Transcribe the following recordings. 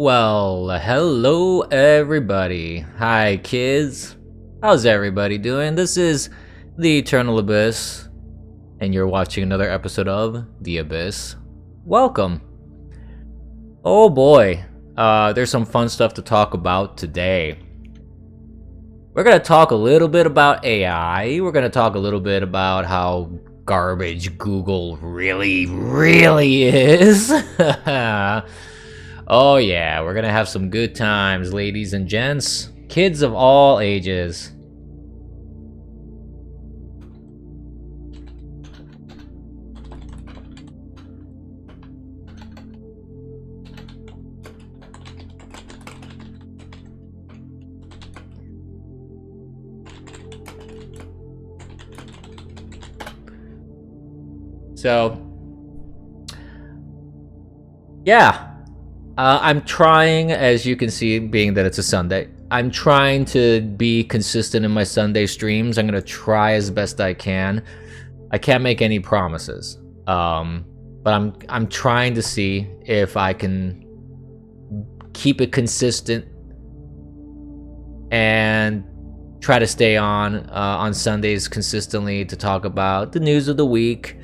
Well, hello everybody. Hi kids. How's everybody doing? This is the Eternal Abyss, and you're watching another episode of The Abyss. Welcome. Oh boy, there's some fun stuff to talk about today. We're gonna talk a little bit about AI. We're gonna talk a little bit about how garbage Google really is. Oh yeah, we're gonna have some good times, ladies and gents. Kids of all ages. So, yeah. I'm trying, as you can see, being that it's a Sunday, I'm trying to be consistent in my Sunday streams. I'm gonna try as best I can. I can't make any promises, but I'm trying to see if I can keep it consistent and try to stay on Sundays consistently to talk about the news of the week.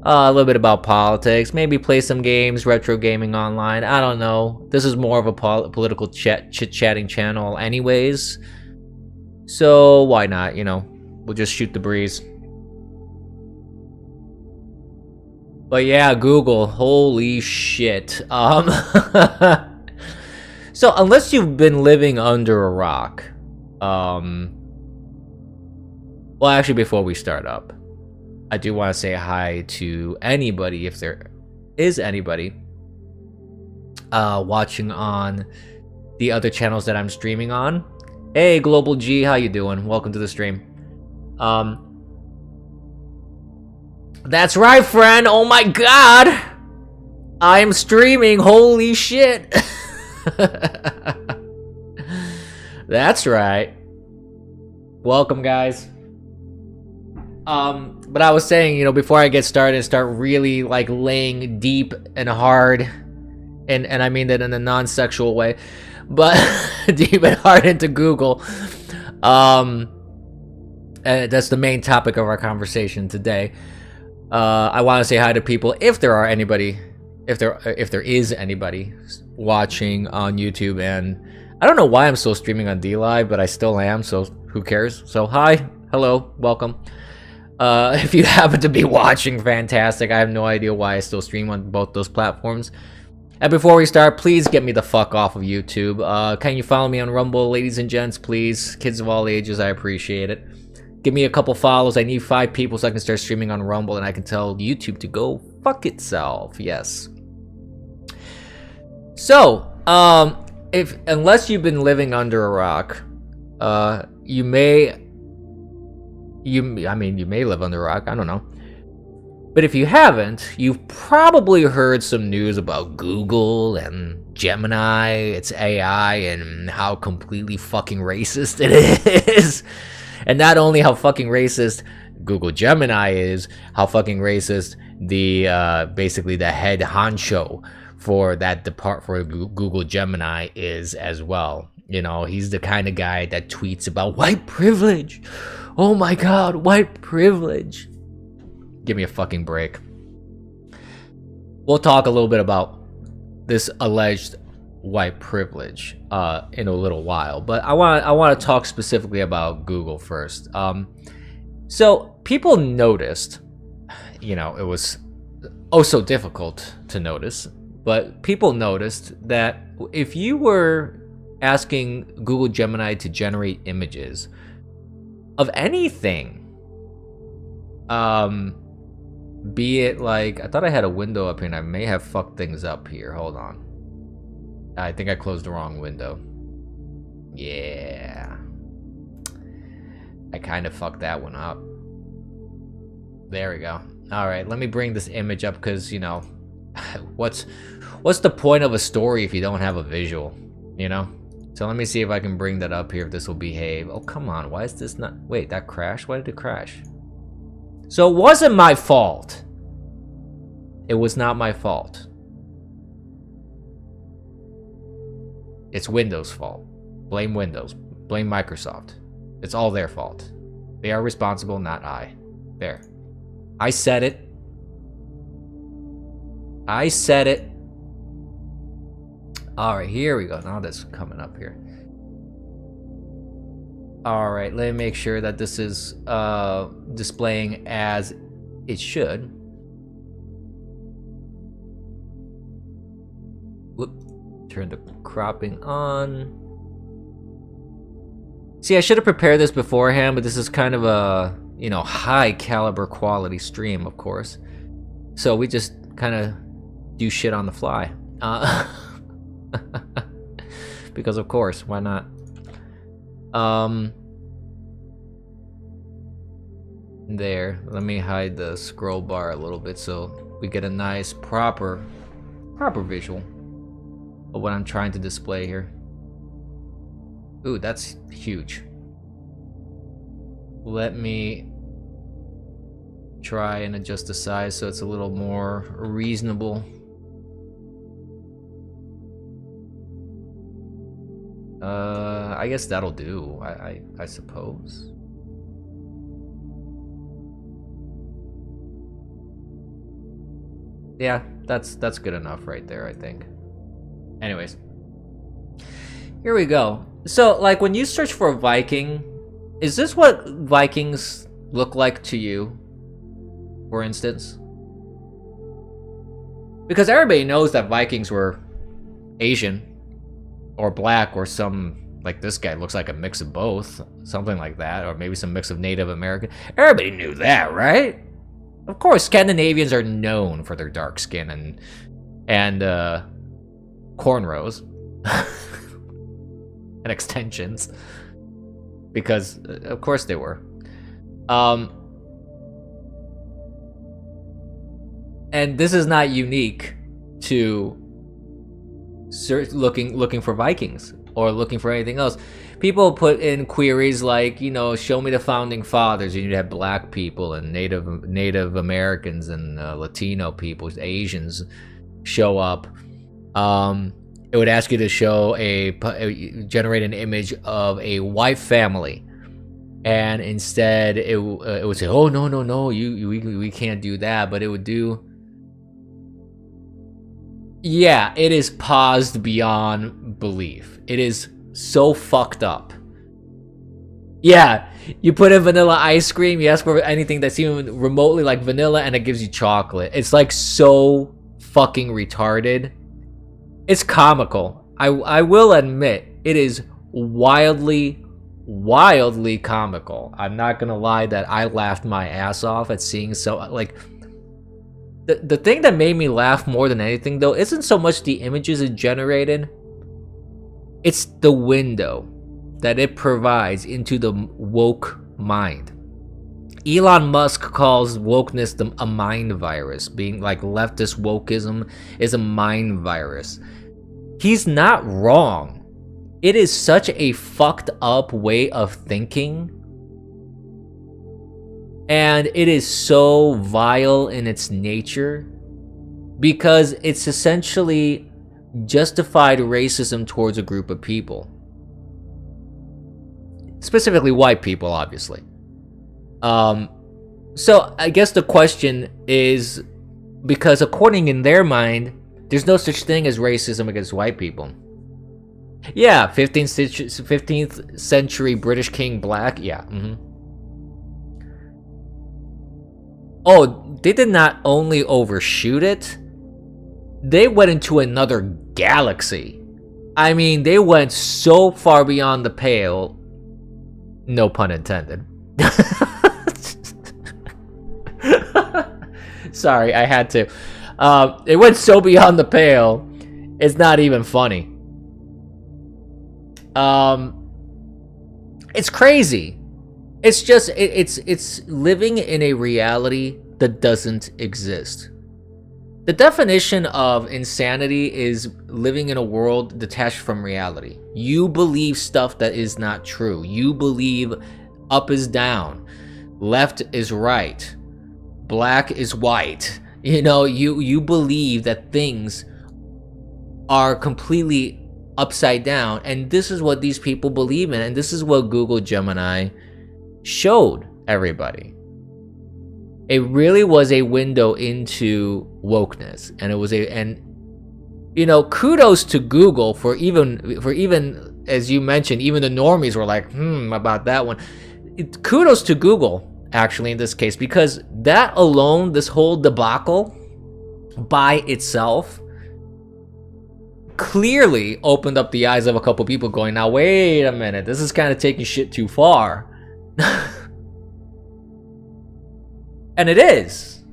A little bit about politics, maybe play some games, retro gaming online, I don't know. This is more of a political chit-chatting channel anyways. So why not, you know, we'll just shoot the breeze. But yeah, Google, holy shit. So unless you've been living under a rock, well actually before we start up, I do want to say hi to anybody, if there is anybody watching on the other channels that I'm streaming on. Hey, Global G, how you doing? Welcome to the stream. That's right, friend. Oh my god, I'm streaming. Holy shit. That's right. Welcome, guys. But I was saying, you know, before I get started and start really like laying deep and hard, and I mean that in a non-sexual way, but deep and hard into Google, and that's the main topic of our conversation today. I want to say hi to people, if there are anybody, if there is anybody watching on YouTube, and I don't know why I'm still streaming on DLive, but I still am, so who cares? So hi, hello, welcome. If you happen to be watching, fantastic. I have no idea why I still stream on both those platforms. And before we start, please get me the fuck off of YouTube. Can you follow me on Rumble, ladies and gents, please? Kids of all ages, I appreciate it. Give me a couple follows. I need 5 people so I can start streaming on Rumble and I can tell YouTube to go fuck itself. Yes. So, unless you've been living under a rock, you may live under a rock, I don't know. But if you haven't, you've probably heard some news about Google and Gemini, its AI, and how completely fucking racist it is. And not only how fucking racist Google Gemini is, how fucking racist the basically the head honcho for that for Google Gemini is as well. You know, he's the kind of guy that tweets about white privilege. Oh my god, white privilege. Give me a fucking break. We'll talk a little bit about this alleged white privilege in a little while, but I want to talk specifically about Google first. So people noticed, you know, it was oh so difficult to notice, but people noticed that if you were asking Google Gemini to generate images of anything, be it like, I thought I had a window up here and I may have fucked things up here. Hold on. I think I closed the wrong window. Yeah. I kind of fucked that one up. There we go. All right, let me bring this image up because, you know, what's the point of a story if you don't have a visual, you know? So let me see if I can bring that up here, if this will behave. Oh, come on. Why is this not... Wait, that crashed? Why did it crash? So it wasn't my fault. It was not my fault. It's Windows' fault. Blame Windows. Blame Microsoft. It's all their fault. They are responsible, not I. There. I said it. I said it. Alright, here we go. Now that's coming up here. Alright, let me make sure that this is displaying as it should. Whoop. Turn the cropping on. See, I should have prepared this beforehand, but this is kind of a, you know, high caliber quality stream, of course. So we just kind of do shit on the fly. Because of course, why not? There, let me hide the scroll bar a little bit so we get a nice proper visual of what I'm trying to display here. Ooh, that's huge. Let me try and adjust the size so it's a little more reasonable. I guess that'll do, I suppose. Yeah, that's good enough right there, I think. Anyways, here we go. So, like, when you search for Viking, is this what Vikings look like to you, for instance? Because everybody knows that Vikings were Asian, or black, or some, like this guy looks like a mix of both, something like that, or maybe some mix of Native American. Everybody knew that, right? Of course, Scandinavians are known for their dark skin and cornrows and extensions, because of course they were. And this is not unique to looking for Vikings or looking for anything else. People put in queries like, you know, show me the founding fathers. You have black people and Native Americans and Latino people, Asians show up. It would ask you to show generate an image of a white family, and instead it would say, oh no, we can't do that, but it would do. Yeah, it is paused beyond belief. It is so fucked up. Yeah, you put in vanilla ice cream, you ask for anything that's even remotely like vanilla, and it gives you chocolate. It's like so fucking retarded. It's comical. I will admit, it is wildly comical. I'm not gonna lie that I laughed my ass off at seeing so, like, the thing that made me laugh more than anything, though, isn't so much the images it generated. It's the window that it provides into the woke mind. Elon Musk calls wokeness a mind virus. Being like leftist wokeism is a mind virus. He's not wrong. It is such a fucked up way of thinking. And it is so vile in its nature because it's essentially justified racism towards a group of people. Specifically white people, obviously. So I guess the question is, because according in their mind, there's no such thing as racism against white people. Yeah, 15th century British king black, yeah. Oh, they did not only overshoot it, they went into another galaxy. I mean, they went so far beyond the pale, no pun intended. Sorry, I had to. It went so beyond the pale, it's not even funny. It's crazy. It's just, it's living in a reality that doesn't exist. The definition of insanity is living in a world detached from reality. You believe stuff that is not true. You believe up is down, left is right, black is white. You know, you believe that things are completely upside down. And this is what these people believe in, and this is what Google Gemini showed everybody. It really was a window into wokeness, and it was kudos to Google for even as you mentioned, even the normies were like, about that one. Kudos to Google, actually, in this case, because that alone, this whole debacle by itself, clearly opened up the eyes of a couple people going, now wait a minute, this is kind of taking shit too far. And it is.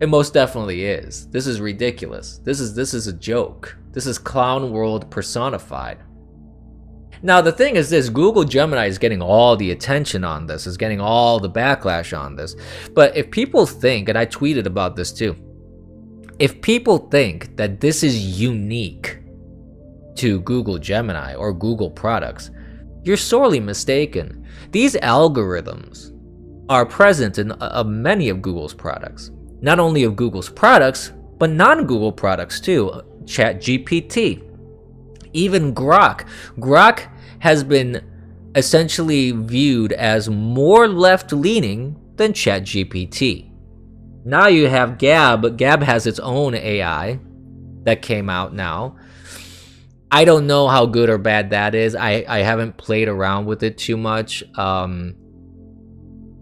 It most definitely is. This is ridiculous. This is a joke. This is clown world personified. Now the thing is this, Google Gemini is getting all the attention on this, is getting all the backlash on this. But if people think, and I tweeted about this too, if people think that this is unique to Google Gemini or Google products, you're sorely mistaken. These algorithms are present in many of Google's products. Not only of Google's products, but non-Google products too. ChatGPT, even Grok. Grok has been essentially viewed as more left-leaning than ChatGPT. Now you have Gab. Gab has its own AI that came out now. I don't know how good or bad that is. I haven't played around with it too much.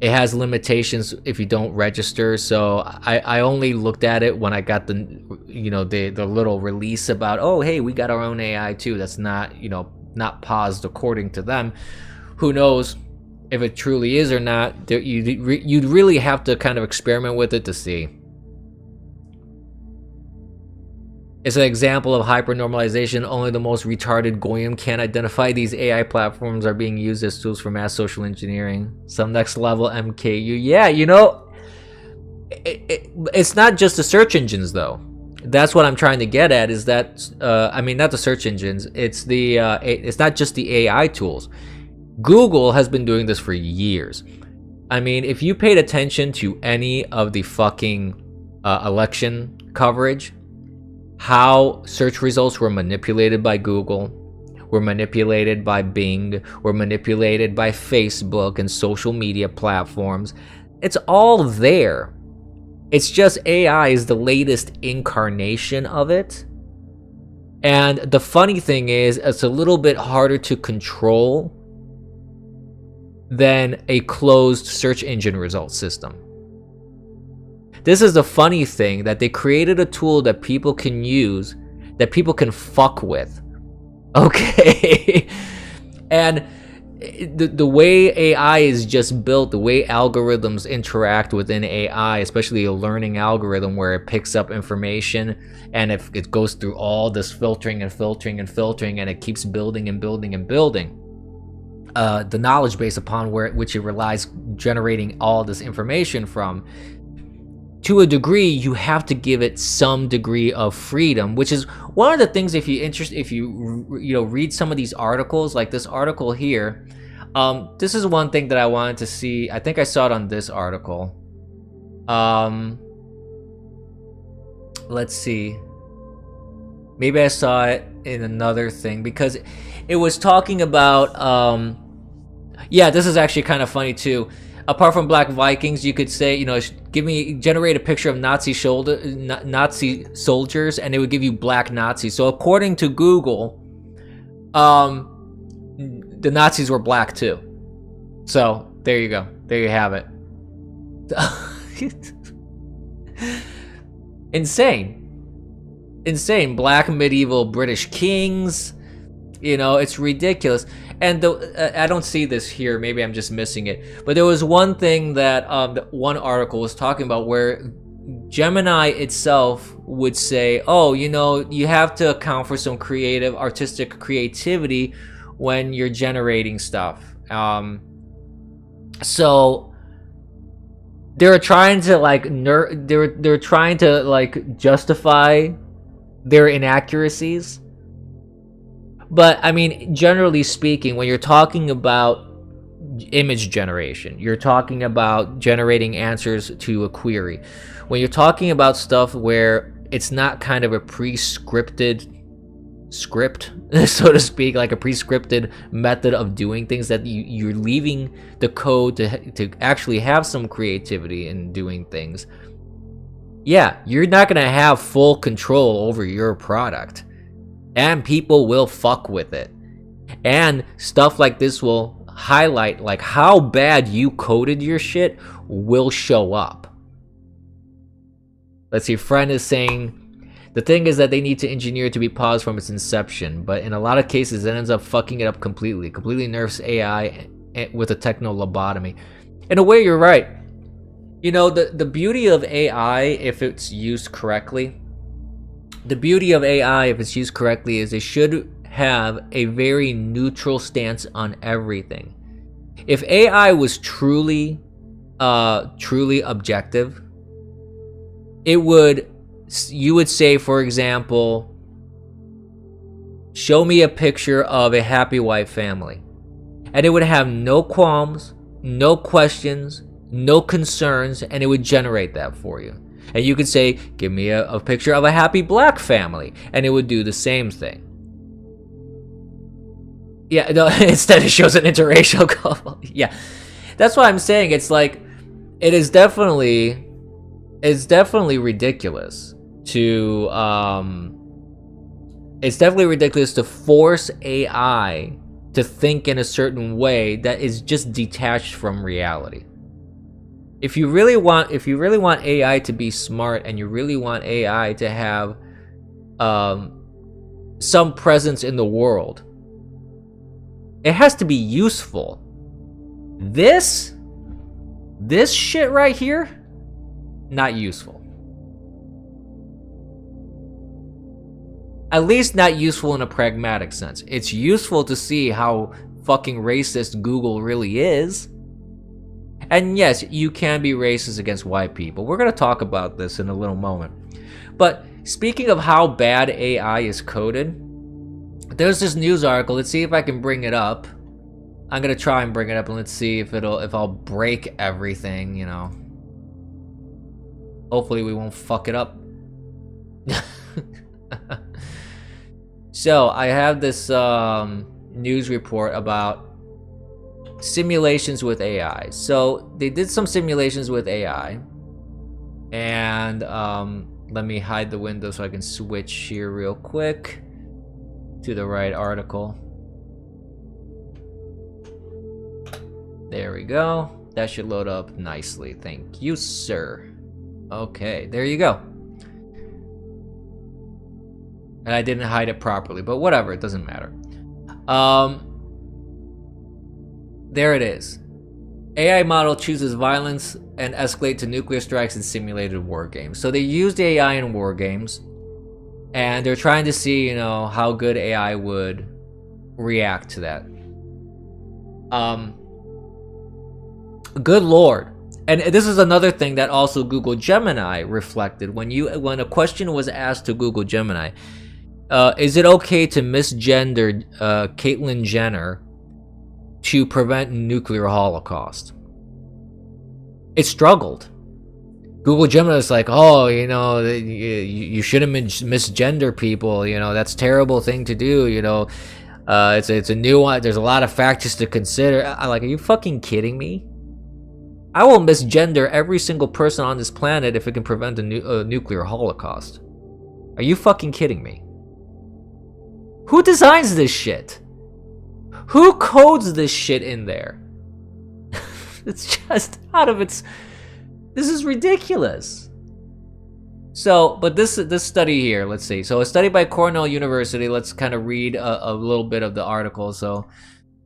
It has limitations if you don't register, so I only looked at it when I got the little release about, oh hey, we got our own AI too. That's not paused according to them. Who knows if it truly is or not? You'd really have to kind of experiment with it to see. It's an example of hypernormalization. Only the most retarded goyim can identify. These AI platforms are being used as tools for mass social engineering. Some next level MKU. Yeah, it's not just the search engines though. That's what I'm trying to get at. Is that not the search engines. It's it's not just the AI tools. Google has been doing this for years. I mean, if you paid attention to any of the fucking election coverage, how search results were manipulated by Google, were manipulated by Bing, were manipulated by Facebook and social media platforms. It's all there. It's just AI is the latest incarnation of it. And the funny thing is, it's a little bit harder to control than a closed search engine results system. This is the funny thing, that they created a tool that people can use, that people can fuck with. Okay? And the way AI is just built, the way algorithms interact within AI, especially a learning algorithm where it picks up information and if it goes through all this filtering and filtering and filtering, and it keeps building and building and building the knowledge base upon which it relies, generating all this information from. To a degree, you have to give it some degree of freedom, which is one of the things. If you read some of these articles, like this article here, this is one thing that I wanted to see. I think I saw it on this article. Let's see. Maybe I saw it in another thing, because it was talking about. Yeah, this is actually kind of funny too. Apart from black Vikings, you could say, generate a picture of Nazi soldiers, and it would give you black Nazis. So according to Google, the Nazis were black too. So there you go. There you have it. Insane. Black medieval British kings. It's ridiculous. And I don't see this here. Maybe I'm just missing it. But there was one thing that one article was talking about, where Gemini itself would say, oh, you have to account for some artistic creativity when you're generating stuff. So they're trying to they're trying to justify their inaccuracies. But I mean, generally speaking, when you're talking about image generation, you're talking about generating answers to a query. When you're talking about stuff where it's not kind of a pre-scripted script, so to speak, like a pre-scripted method of doing things, that you're leaving the code to actually have some creativity in doing things, yeah, you're not going to have full control over your product. And people will fuck with it. And stuff like this will highlight like how bad you coded your shit will show up. Let's see, friend is saying, the thing is that they need to engineer it to be paused from its inception, but in a lot of cases it ends up fucking it up completely nerfs AI with a techno lobotomy. In a way, you're right. You know, the beauty of AI, if it's used correctly, is it should have a very neutral stance on everything. If AI was truly objective, you would say, for example, show me a picture of a happy white family, and it would have no qualms, no questions, no concerns, and it would generate that for you. And you could say, give me a picture of a happy black family, and it would do the same thing. Yeah, no, instead it shows an interracial couple. Yeah, that's what I'm saying. It's like, it's definitely ridiculous to force AI to think in a certain way that is just detached from reality. If you really want AI to be smart, and you really want AI to have some presence in the world, it has to be useful. This shit right here, not useful. At least not useful in a pragmatic sense. It's useful to see how fucking racist Google really is. And yes, you can be racist against white people. We're going to talk about this in a little moment. But speaking of how bad AI is coded, there's this news article. Let's see if I can bring it up. I'm going to try and bring it up, and let's see if I'll break everything, you know. Hopefully we won't fuck it up. So I have this news report about simulations with AI. So they did some simulations with AI, and let me hide the window so I can switch here real quick to the right article. There we go. That should load up nicely. Thank you, sir. Okay, there you go. And I didn't hide it properly, but whatever, it doesn't matter. There it is. AI model chooses violence and escalate to nuclear strikes in simulated war games. So they used AI in war games, and they're trying to see, you know, how good AI would react to that. Good Lord. And this is another thing that also Google Gemini reflected. When a question was asked to Google Gemini, is it okay to misgender Caitlyn Jenner to prevent nuclear holocaust? It struggled. Google Gemini is like, oh, you know, you shouldn't misgender people. You know, that's a terrible thing to do. You know, it's a new one. There's a lot of factors to consider. I'm like, are you fucking kidding me? I will misgender every single person on this planet if it can prevent a nuclear holocaust. Are you fucking kidding me? Who designs this shit? Who codes this shit in there? It's just out of its... This is ridiculous. So, but this study here, let's see. So a study by Cornell University, let's kind of read a little bit of the article. So,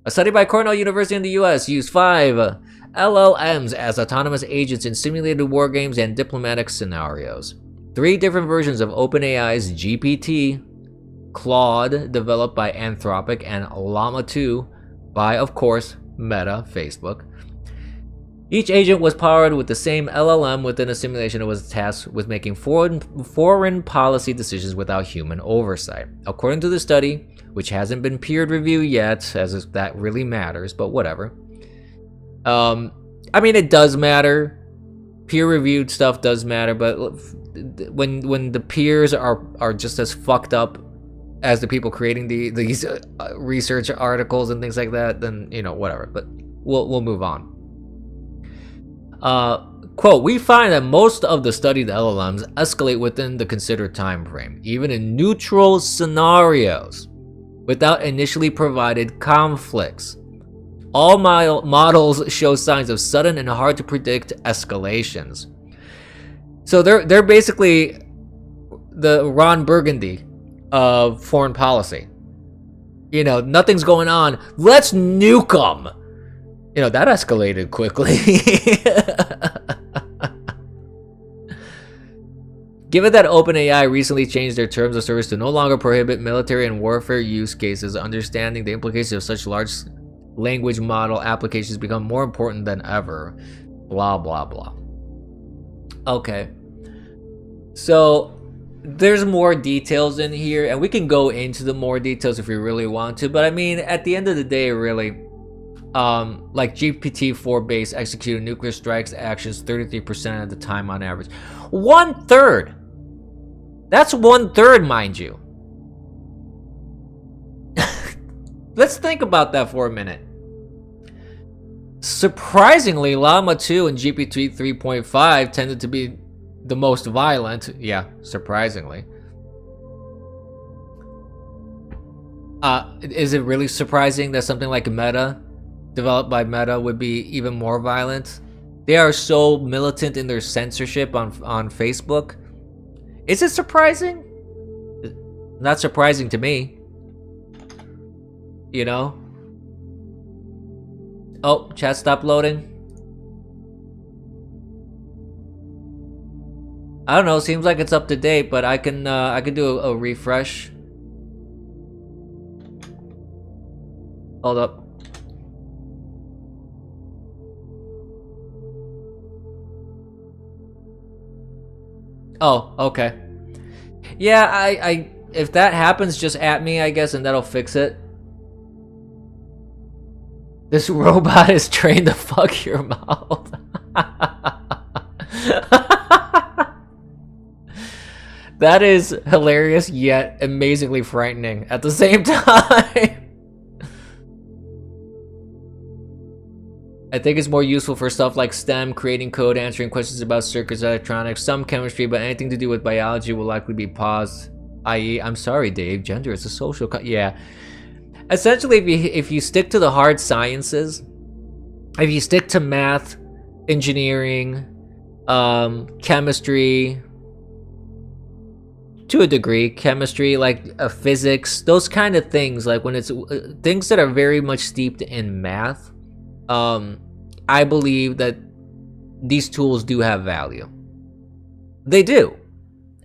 a study by Cornell University in the US used 5 LLMs as autonomous agents in simulated war games and diplomatic scenarios. 3 different versions of OpenAI's GPT, Claude, developed by Anthropic, and Llama 2 by, of course, Meta, Facebook. Each agent was powered with the same LLM within a simulation and was tasked with making foreign policy decisions without human oversight. According to the study, which hasn't been peer-reviewed yet, as if that really matters, but whatever. I mean, it does matter. Peer-reviewed stuff does matter, but when the peers are just as fucked up as the people creating these research articles and things like that, then whatever. But we'll move on. Quote, we find that most of the studied LLMs escalate within the considered time frame, even in neutral scenarios, without initially provided conflicts. All models show signs of sudden and hard to predict escalations. So they're basically the Ron Burgundy of foreign policy. Nothing's going on. Let's nuke them. That escalated quickly. Given that OpenAI recently changed their terms of service to no longer prohibit military and warfare use cases, understanding the implications of such large language model applications become more important than ever. Blah, blah, blah. Okay. So there's more details in here, and we can go into the more details if we really want to. But I mean, at the end of the day, really, like GPT-4 base executed nuclear strikes actions 33% of the time on average. 1/3. That's 1/3, mind you. Let's think about that for a minute. Surprisingly, Llama 2 and GPT 3.5 tended to be the most violent. Yeah, surprisingly. Is it really surprising that something like Meta, developed by Meta, would be even more violent? They are so militant in their censorship on Facebook. Is it surprising? Not surprising to me. Oh, chat stopped loading. I don't know. Seems like it's up to date, but I can do a refresh. Hold up. Oh, okay. Yeah, I if that happens, just at me, I guess, and that'll fix it. This robot is trained to fuck your mouth. That is hilarious, yet amazingly frightening at the same time. I think it's more useful for stuff like STEM, creating code, answering questions about circuits, electronics, some chemistry, but anything to do with biology will likely be paused. I.e., I'm sorry, Dave, gender is a social yeah. Essentially, if you stick to the hard sciences, if you stick to math, engineering, chemistry, to a degree, chemistry, like physics, those kind of things, like when it's things that are very much steeped in math, I believe that these tools do have value. They do.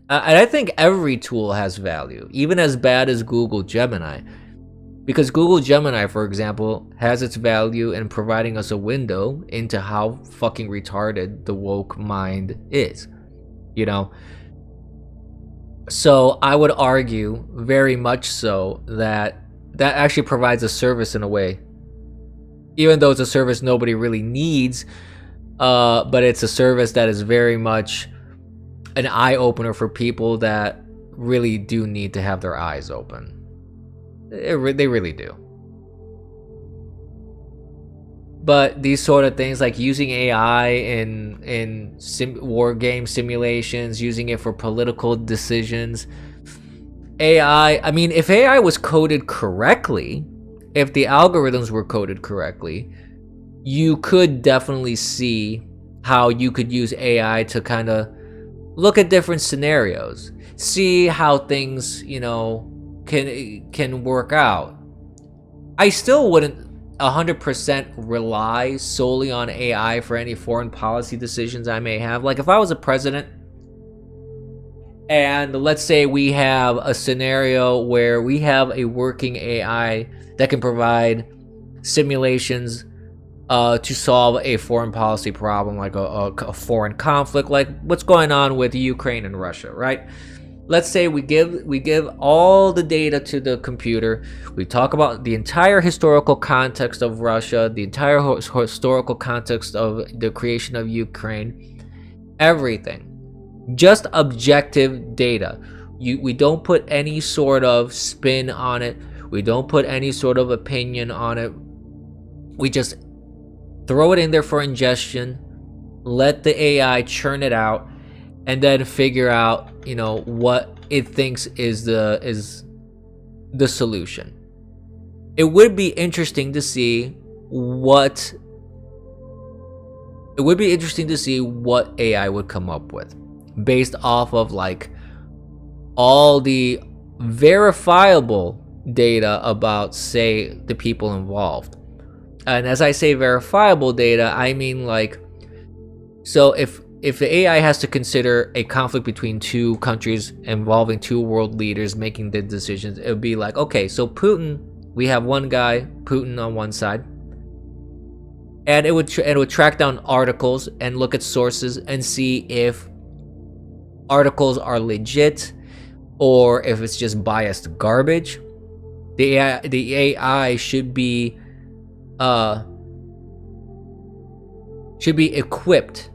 And I think every tool has value, even as bad as Google Gemini. Because Google Gemini, for example, has its value in providing us a window into how fucking retarded the woke mind is. So I would argue very much so that that actually provides a service in a way. Even though it's a service nobody really needs, but it's a service that is very much an eye-opener for people that really do need to have their eyes open. They really do. But these sort of things, like using AI in war game simulations, using it for political decisions, AI, I mean, if AI was coded correctly, if the algorithms were coded correctly, you could definitely see how you could use AI to kind of look at different scenarios, see how things, can work out. I still wouldn't 100% rely solely on AI for any foreign policy decisions I may have. Like if I was a president and let's say we have a scenario where we have a working AI that can provide simulations to solve a foreign policy problem, like a foreign conflict, like what's going on with Ukraine and Russia, right? Let's say we give all the data to the computer. We talk about the entire historical context of Russia, the entire historical context of the creation of Ukraine, everything. Just objective data. We don't put any sort of spin on it. We don't put any sort of opinion on it. We just throw it in there for ingestion, let the AI churn it out, and then figure out, what it thinks is the solution. It would be interesting to see what AI would come up with based off of like all the verifiable data about, say, the people involved. And as I say verifiable data, I mean like, so if the AI has to consider a conflict between two countries involving two world leaders making the decisions, it would be like, okay, so Putin, we have one guy, Putin on one side, and it would track down articles and look at sources and see if articles are legit or if it's just biased garbage. The AI should be equipped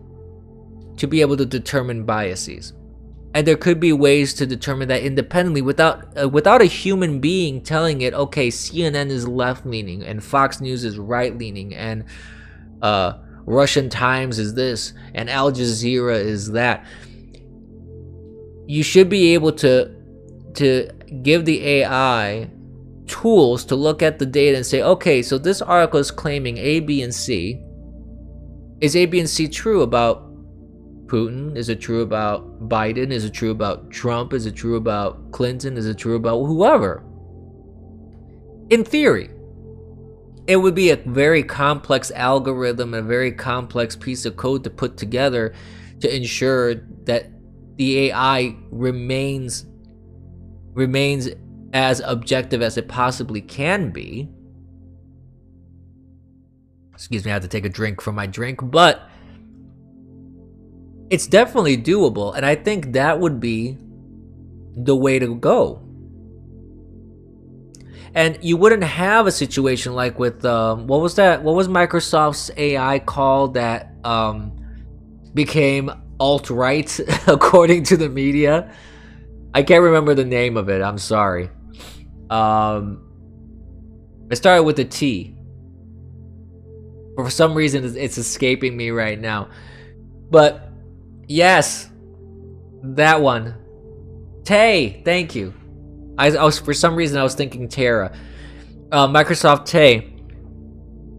to be able to determine biases, and there could be ways to determine that independently without a human being telling it, okay, CNN is left-leaning and Fox News is right-leaning and Russian Times is this and Al Jazeera is that. You should be able to give the AI tools to look at the data and say, okay, so this article is claiming A, B, and C. Is A, B, and C true about Putin? Is it true about Biden? Is it true about Trump? Is it true about Clinton? Is it true about whoever? In theory, it would be a very complex algorithm, a very complex piece of code to put together to ensure that the AI remains as objective as it possibly can be. Excuse me, I had to take a drink from my drink, but it's definitely doable, and I think that would be the way to go. And you wouldn't have a situation like with what was Microsoft's AI called that became alt-right according to the media? I can't remember the name of it. I'm sorry. It started with a T. For some reason, it's escaping me right now. But yes, that one. Tay, thank you. I was, for some reason, I was thinking Terra. Microsoft Tay.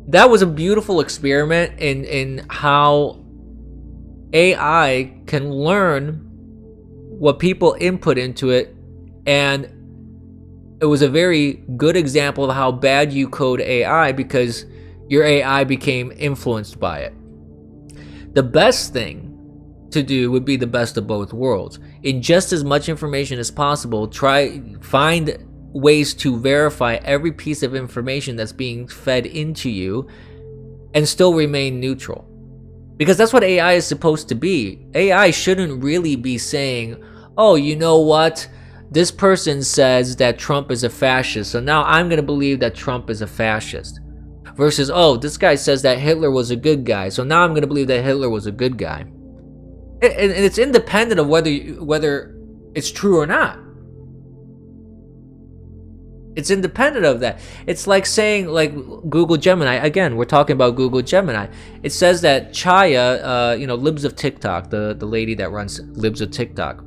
That was a beautiful experiment in how AI can learn what people input into it, and it was a very good example of how bad you code AI because your AI became influenced by it. The best thing to do would be the best of both worlds. Ingest as much information as possible, find ways to verify every piece of information that's being fed into you, and still remain neutral. Because that's what AI is supposed to be. AI shouldn't really be saying, oh, you know what? This person says that Trump is a fascist, so now I'm going to believe that Trump is a fascist. Versus, oh, this guy says that Hitler was a good guy, so now I'm going to believe that Hitler was a good guy. And it's independent of whether it's true or not. It's independent of that. It's like saying, like Google Gemini. Again, we're talking about Google Gemini. It says that Chaya, Libs of TikTok, the lady that runs Libs of TikTok,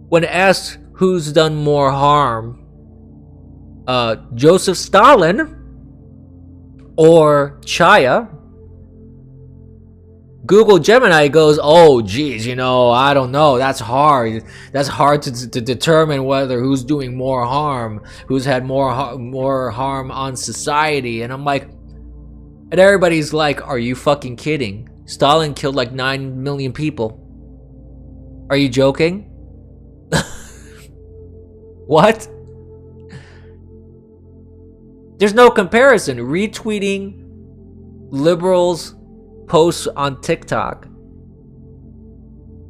when asked who's done more harm, Joseph Stalin or Chaya, Google Gemini goes, oh, geez, I don't know. That's hard. That's hard to determine whether who's doing more harm, who's had more harm on society. And I'm like, and everybody's like, are you fucking kidding? Stalin killed like 9 million people. Are you joking? What? There's no comparison. Retweeting liberals' posts on TikTok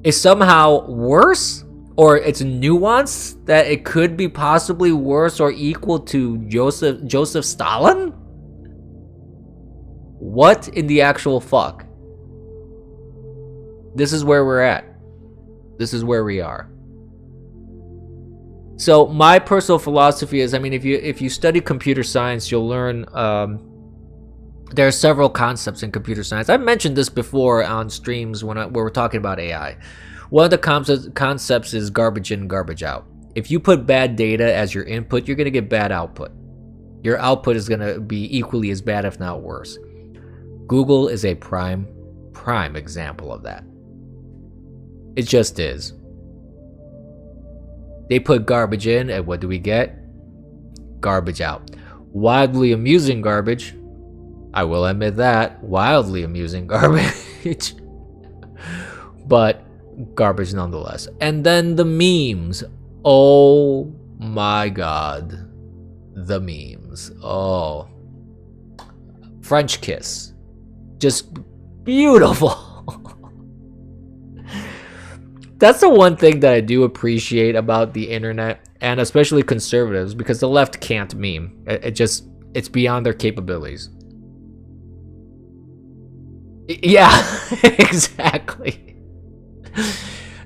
is somehow worse, or it's nuanced that it could be possibly worse or equal to Joseph Stalin? What in the actual fuck? This is where we're at. This is where we are. So my personal philosophy is, I mean, if you study computer science, you'll learn there are several concepts in computer science. I've mentioned this before on streams where we're talking about AI. One of the concepts is garbage in, garbage out. If you put bad data as your input, you're going to get bad output. Your output is going to be equally as bad, if not worse. Google is a prime example of that. It just is. They put garbage in, and what do we get? Garbage out. Wildly amusing garbage. I will admit that. Wildly amusing garbage. But garbage nonetheless. And then the memes. Oh my god. The memes. Oh. French kiss. Just beautiful. That's the one thing that I do appreciate about the internet, and especially conservatives, because the left can't meme. It's beyond their capabilities. Yeah, exactly.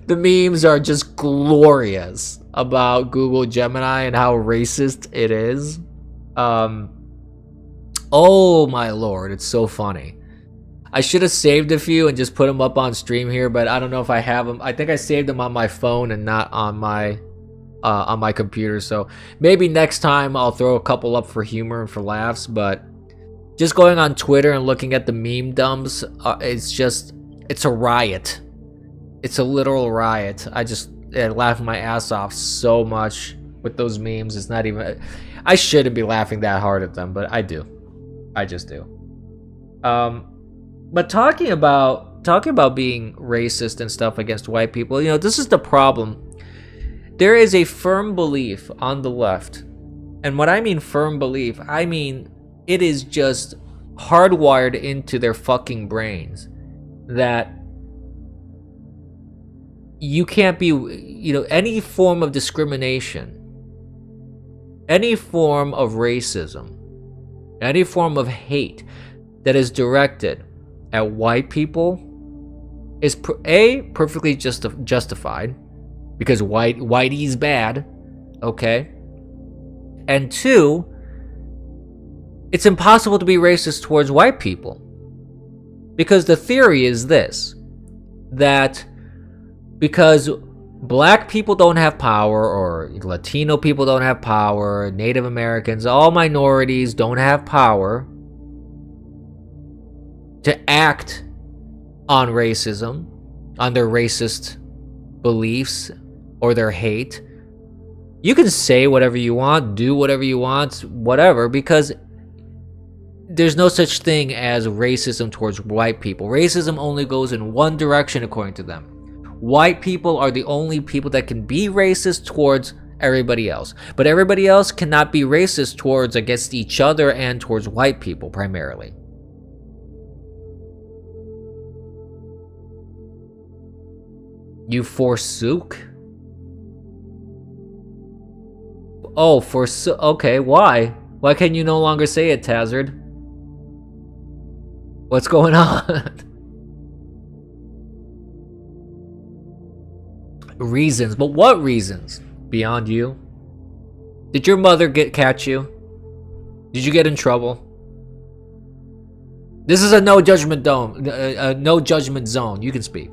The memes are just glorious about Google Gemini and how racist it is. Oh my lord, it's so funny. I should have saved a few and just put them up on stream here, but I don't know if I have them. I think I saved them on my phone and not on my computer. So maybe next time I'll throw a couple up for humor and for laughs. But just going on Twitter and looking at the meme dumps, it's a riot. It's a literal riot. I laugh my ass off so much with those memes. It's not even. I shouldn't be laughing that hard at them, but I do. I just do. But talking about being racist and stuff against white people, this is the problem. There is a firm belief on the left. And what I mean firm belief, I mean it is just hardwired into their fucking brains that you can't be, any form of discrimination, any form of racism, any form of hate that is directed at white people is perfectly justified, because whitey's bad, okay? And two, it's impossible to be racist towards white people, because the theory is this, that because black people don't have power, or Latino people don't have power, Native Americans, all minorities don't have power to act on racism, on their racist beliefs or their hate. You can say whatever you want, do whatever you want, whatever, because there's no such thing as racism towards white people. Racism only goes in one direction according to them. White people are the only people that can be racist towards everybody else. But everybody else cannot be racist towards against each other and towards white people primarily. You forsook? Oh, okay, why? Why can you no longer say it, Tazard? What's going on? Reasons, but what reasons? Beyond you? Did your mother catch you? Did you get in trouble? This is a no judgment zone. You can speak.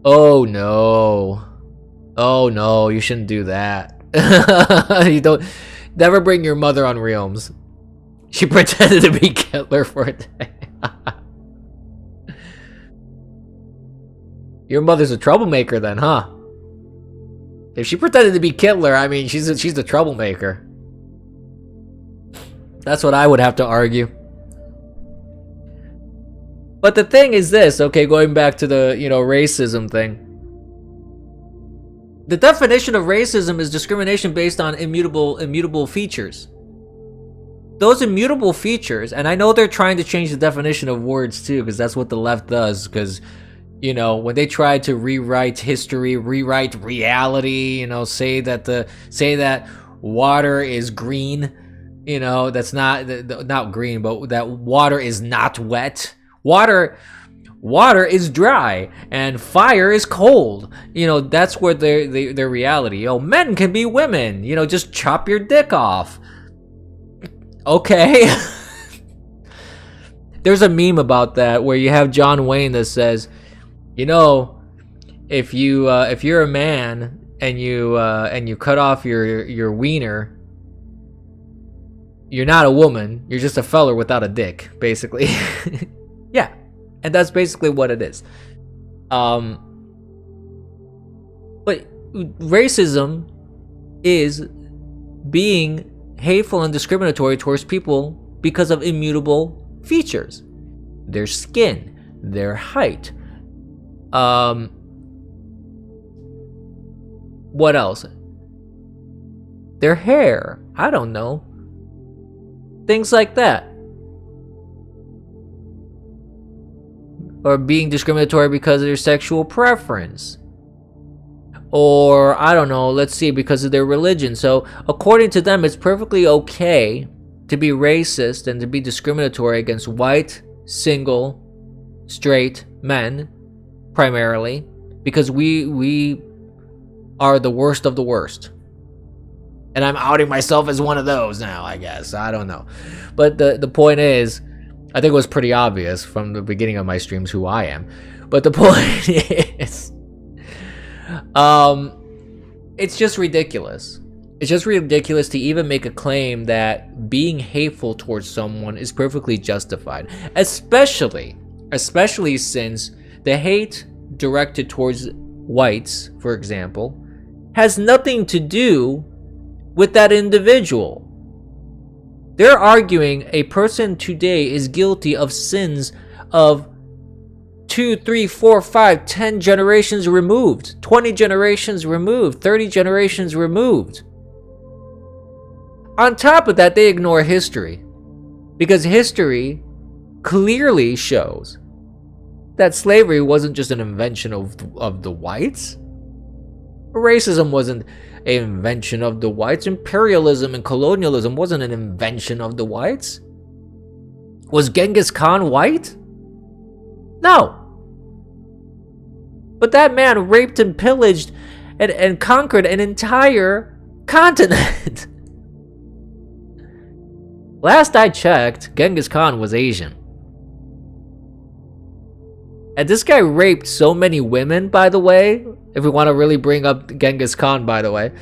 Oh no, you shouldn't do that. You don't never bring your mother on realms. She pretended to be Hitler for a day. Your mother's a troublemaker then, huh? If she pretended to be Hitler, I mean, she's the troublemaker. That's what I would have to argue. But the thing is this, okay, going back to the, racism thing. The definition of racism is discrimination based on immutable features. Those immutable features, and I know they're trying to change the definition of words too, because that's what the left does, because, when they try to rewrite history, rewrite reality, say that water is green, that's not green, but that water is not wet. Water water is dry and fire is cold. That's where their reality. Men can be women. Just chop your dick off. Okay. There's a meme about that where you have John Wayne that says, if you're a man and you cut off your wiener, you're not a woman. You're just a feller without a dick, basically. Yeah, and that's basically what it is. But racism is being hateful and discriminatory towards people because of immutable features. Their skin, their height. What else? Their hair. I don't know. Things like that. Or being discriminatory because of their sexual preference. Or, I don't know, let's see, because of their religion. So, according to them, it's perfectly okay to be racist and to be discriminatory against white, single, straight men, primarily, because we are the worst of the worst. And I'm outing myself as one of those now, I guess. I don't know. But the point is, I think it was pretty obvious from the beginning of my streams who I am. But the point is, it's just ridiculous. It's just ridiculous to even make a claim that being hateful towards someone is perfectly justified. Especially since the hate directed towards whites, for example, has nothing to do with that individual. They're arguing a person today is guilty of sins of 2, 3, 4, 5, 10 generations removed, 20 generations removed, 30 generations removed. On top of that, they ignore history, because history clearly shows that slavery wasn't just an invention of the whites. Racism wasn't an invention of the whites. Imperialism and colonialism wasn't an invention of the whites. Was Genghis Khan white? No. But that man raped and pillaged and conquered an entire continent. Last I checked, Genghis Khan was Asian. And this guy raped so many women, by the way. If we want to really bring up Genghis Khan, by the way.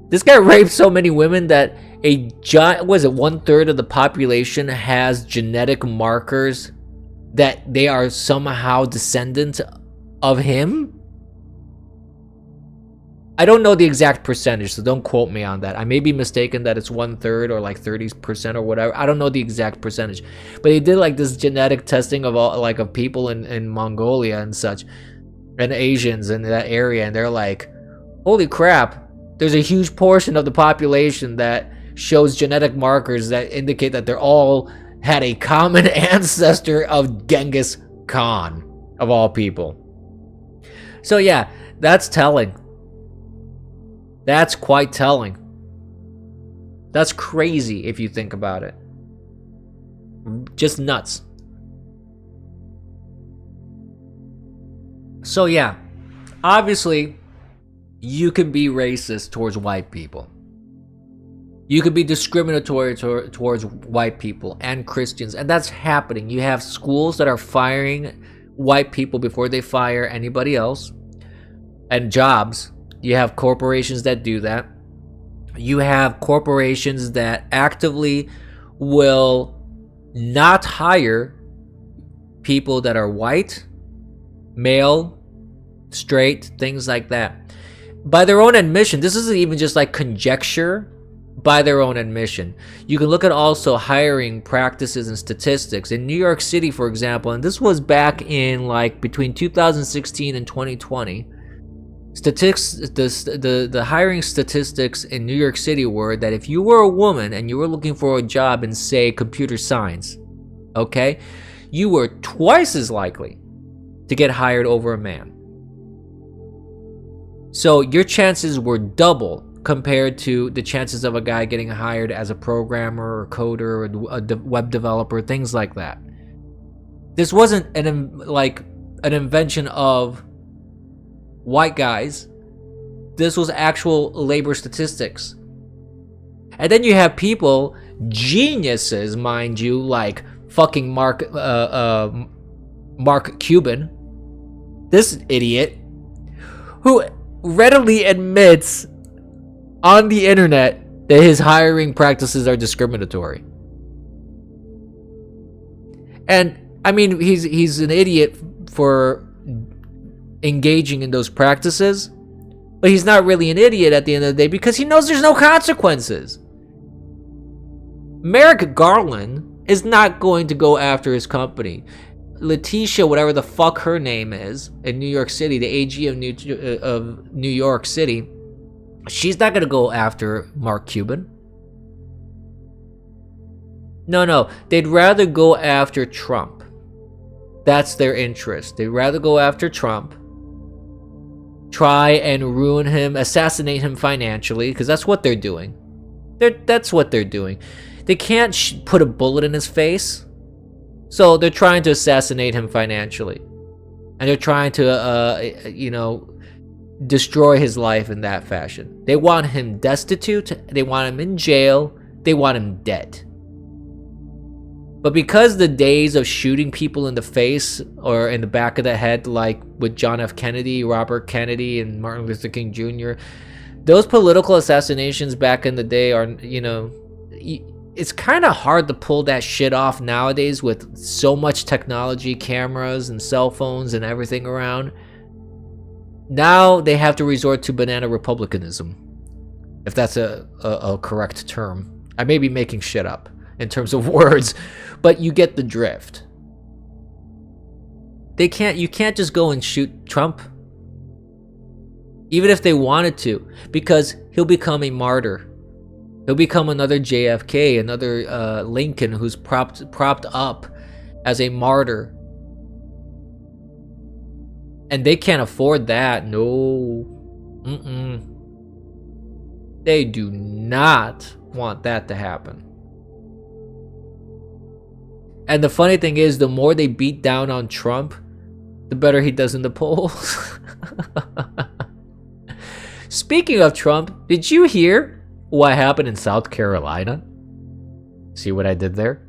This guy raped so many women that a giant, was it 1/3 of the population has genetic markers that they are somehow descendant of him? I don't know the exact percentage, so don't quote me on that. I may be mistaken that it's 1/3 or like 30% or whatever. I don't know the exact percentage, but he did like this genetic testing of all of people in Mongolia and such, and Asians in that area, and they're like, holy crap, there's a huge portion of the population that shows genetic markers that indicate that they're all had a common ancestor of Genghis Khan, of all people. So yeah, that's telling. That's quite telling. That's crazy if you think about it. Just nuts. So yeah, obviously, you can be racist towards white people. You could be discriminatory towards white people and Christians, and that's happening. You have schools that are firing white people before they fire anybody else, and jobs. You have corporations that do that. You have corporations that actively will not hire people that are white, male, straight, things like that. By their own admission, this isn't even just like conjecture. By their own admission, you can look at also hiring practices and statistics in New York City, for example, and this was back in like between 2016 and 2020. The hiring statistics in New York City were that if you were a woman and you were looking for a job in, say, computer science, okay, you were twice as likely to get hired over a man. So your chances were double compared to the chances of a guy getting hired as a programmer or coder or a web developer, things like that. This wasn't an invention of white guys. This was actual labor statistics. And then you have people, geniuses, mind you, like fucking Mark Cuban, this idiot, who readily admits on the internet that his hiring practices are discriminatory. And I mean, he's an idiot for engaging in those practices, but he's not really an idiot at the end of the day because he knows there's no consequences. Merrick Garland is not going to go after his company. Letitia, whatever the fuck her name is, in New York City, the AG of New York City, she's not going to go after Mark Cuban. No, they'd rather go after Trump. That's their interest. They'd rather go after Trump, try and ruin him, assassinate him financially, because that's what they're doing. That's what they're doing. They can't put a bullet in his face, so they're trying to assassinate him financially. And they're trying to, destroy his life in that fashion. They want him destitute, they want him in jail, they want him dead. But because the days of shooting people in the face or in the back of the head, like with John F. Kennedy, Robert Kennedy, and Martin Luther King Jr., those political assassinations back in the day are, it's kind of hard to pull that shit off nowadays with so much technology, cameras and cell phones and everything around. Now they have to resort to banana republicanism, if that's a correct term. I may be making shit up in terms of words, but you get the drift. You can't just go and shoot Trump, even if they wanted to, because he'll become a martyr. He'll become another JFK, another Lincoln, who's propped up as a martyr. And they can't afford that. No. They do not want that to happen. And the funny thing is, the more they beat down on Trump, the better he does in the polls. Speaking of Trump, did you hear what happened in South Carolina? See what I did there?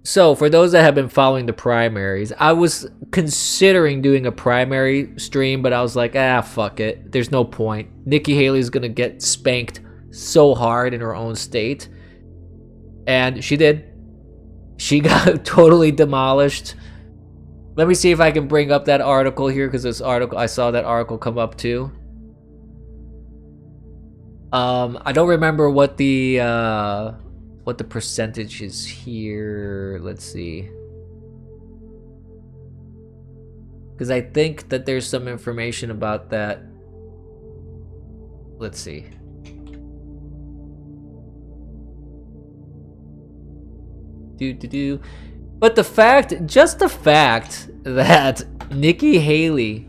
So for those that have been following the primaries, I was considering doing a primary stream, but I was like, fuck it. There's no point. Nikki Haley's gonna get spanked so hard in her own state. And she did. She got totally demolished. Let me see if I can bring up that article here, because I saw that article come up too. I don't remember what the percentage is here. Let's see. Because I think that there's some information about that. Let's see. But just the fact that Nikki Haley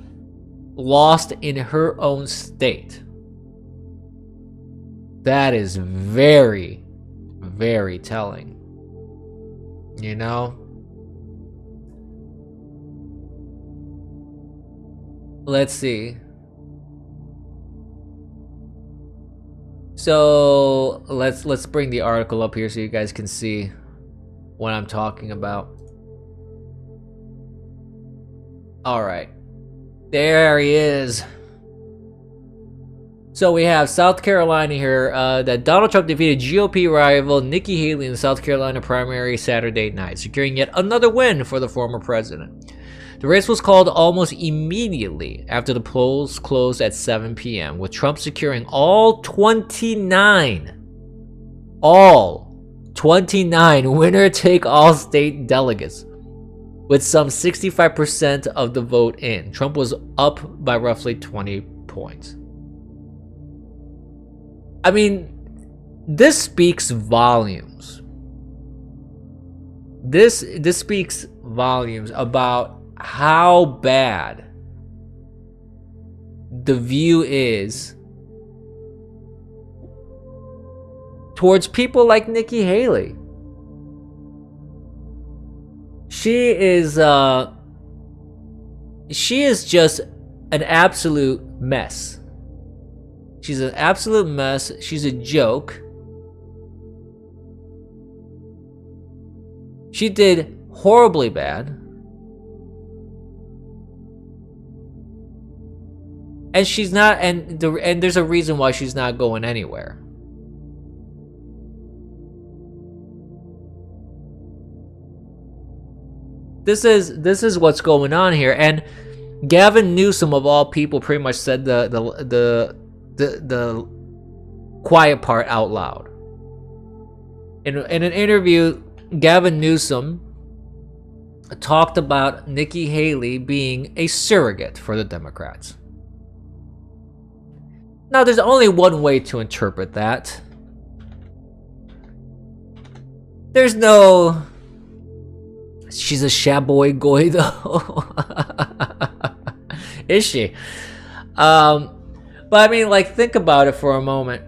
lost in her own state, that is very, very telling. Let's see. So let's bring the article up here so you guys can see what I'm talking about. All right, there he is. So we have South Carolina here, that Donald Trump defeated GOP rival Nikki Haley in the South Carolina primary Saturday night, securing yet another win for the former president. The race was called almost immediately after the polls closed at 7 p.m., with Trump securing all 29 winner-take-all state delegates, with some 65% of the vote in. Trump was up by roughly 20 points. I mean, this speaks volumes. This speaks volumes about how bad the view is towards people like Nikki Haley. She is just an absolute mess. She's an absolute mess. She's a joke. She did horribly bad. And she's not, and there's a reason why she's not going anywhere. This is what's going on here. And Gavin Newsom, of all people, pretty much said the quiet part out loud. In an interview, Gavin Newsom talked about Nikki Haley being a surrogate for the Democrats. Now, there's only one way to interpret that. There's no... She's a shaboy goy, though. Is she? But I mean, like, think about it for a moment.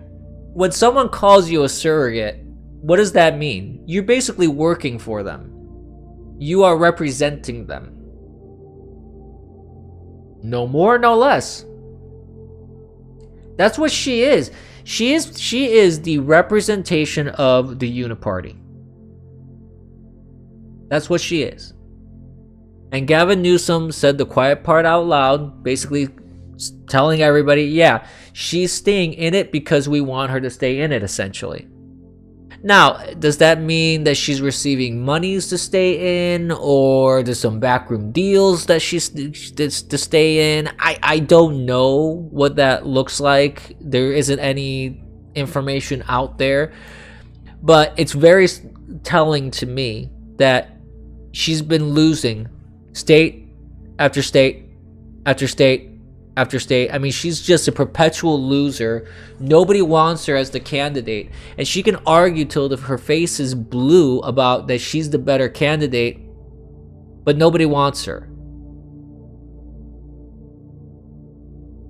When someone calls you a surrogate, what does that mean? You're basically working for them. You are representing them. No more, no less. That's what she is. She is the representation of the Uniparty. That's what she is. And Gavin Newsom said the quiet part out loud, basically telling everybody, yeah, she's staying in it because we want her to stay in it, essentially. Now, does that mean that she's receiving monies to stay in, or there's some backroom deals that she's to stay in? I don't know what that looks like. There isn't any information out there, but it's very telling to me that she's been losing state after state after state after state. I mean, she's just a perpetual loser. Nobody wants her as the candidate, and she can argue till her face is blue about that she's the better candidate, but nobody wants her.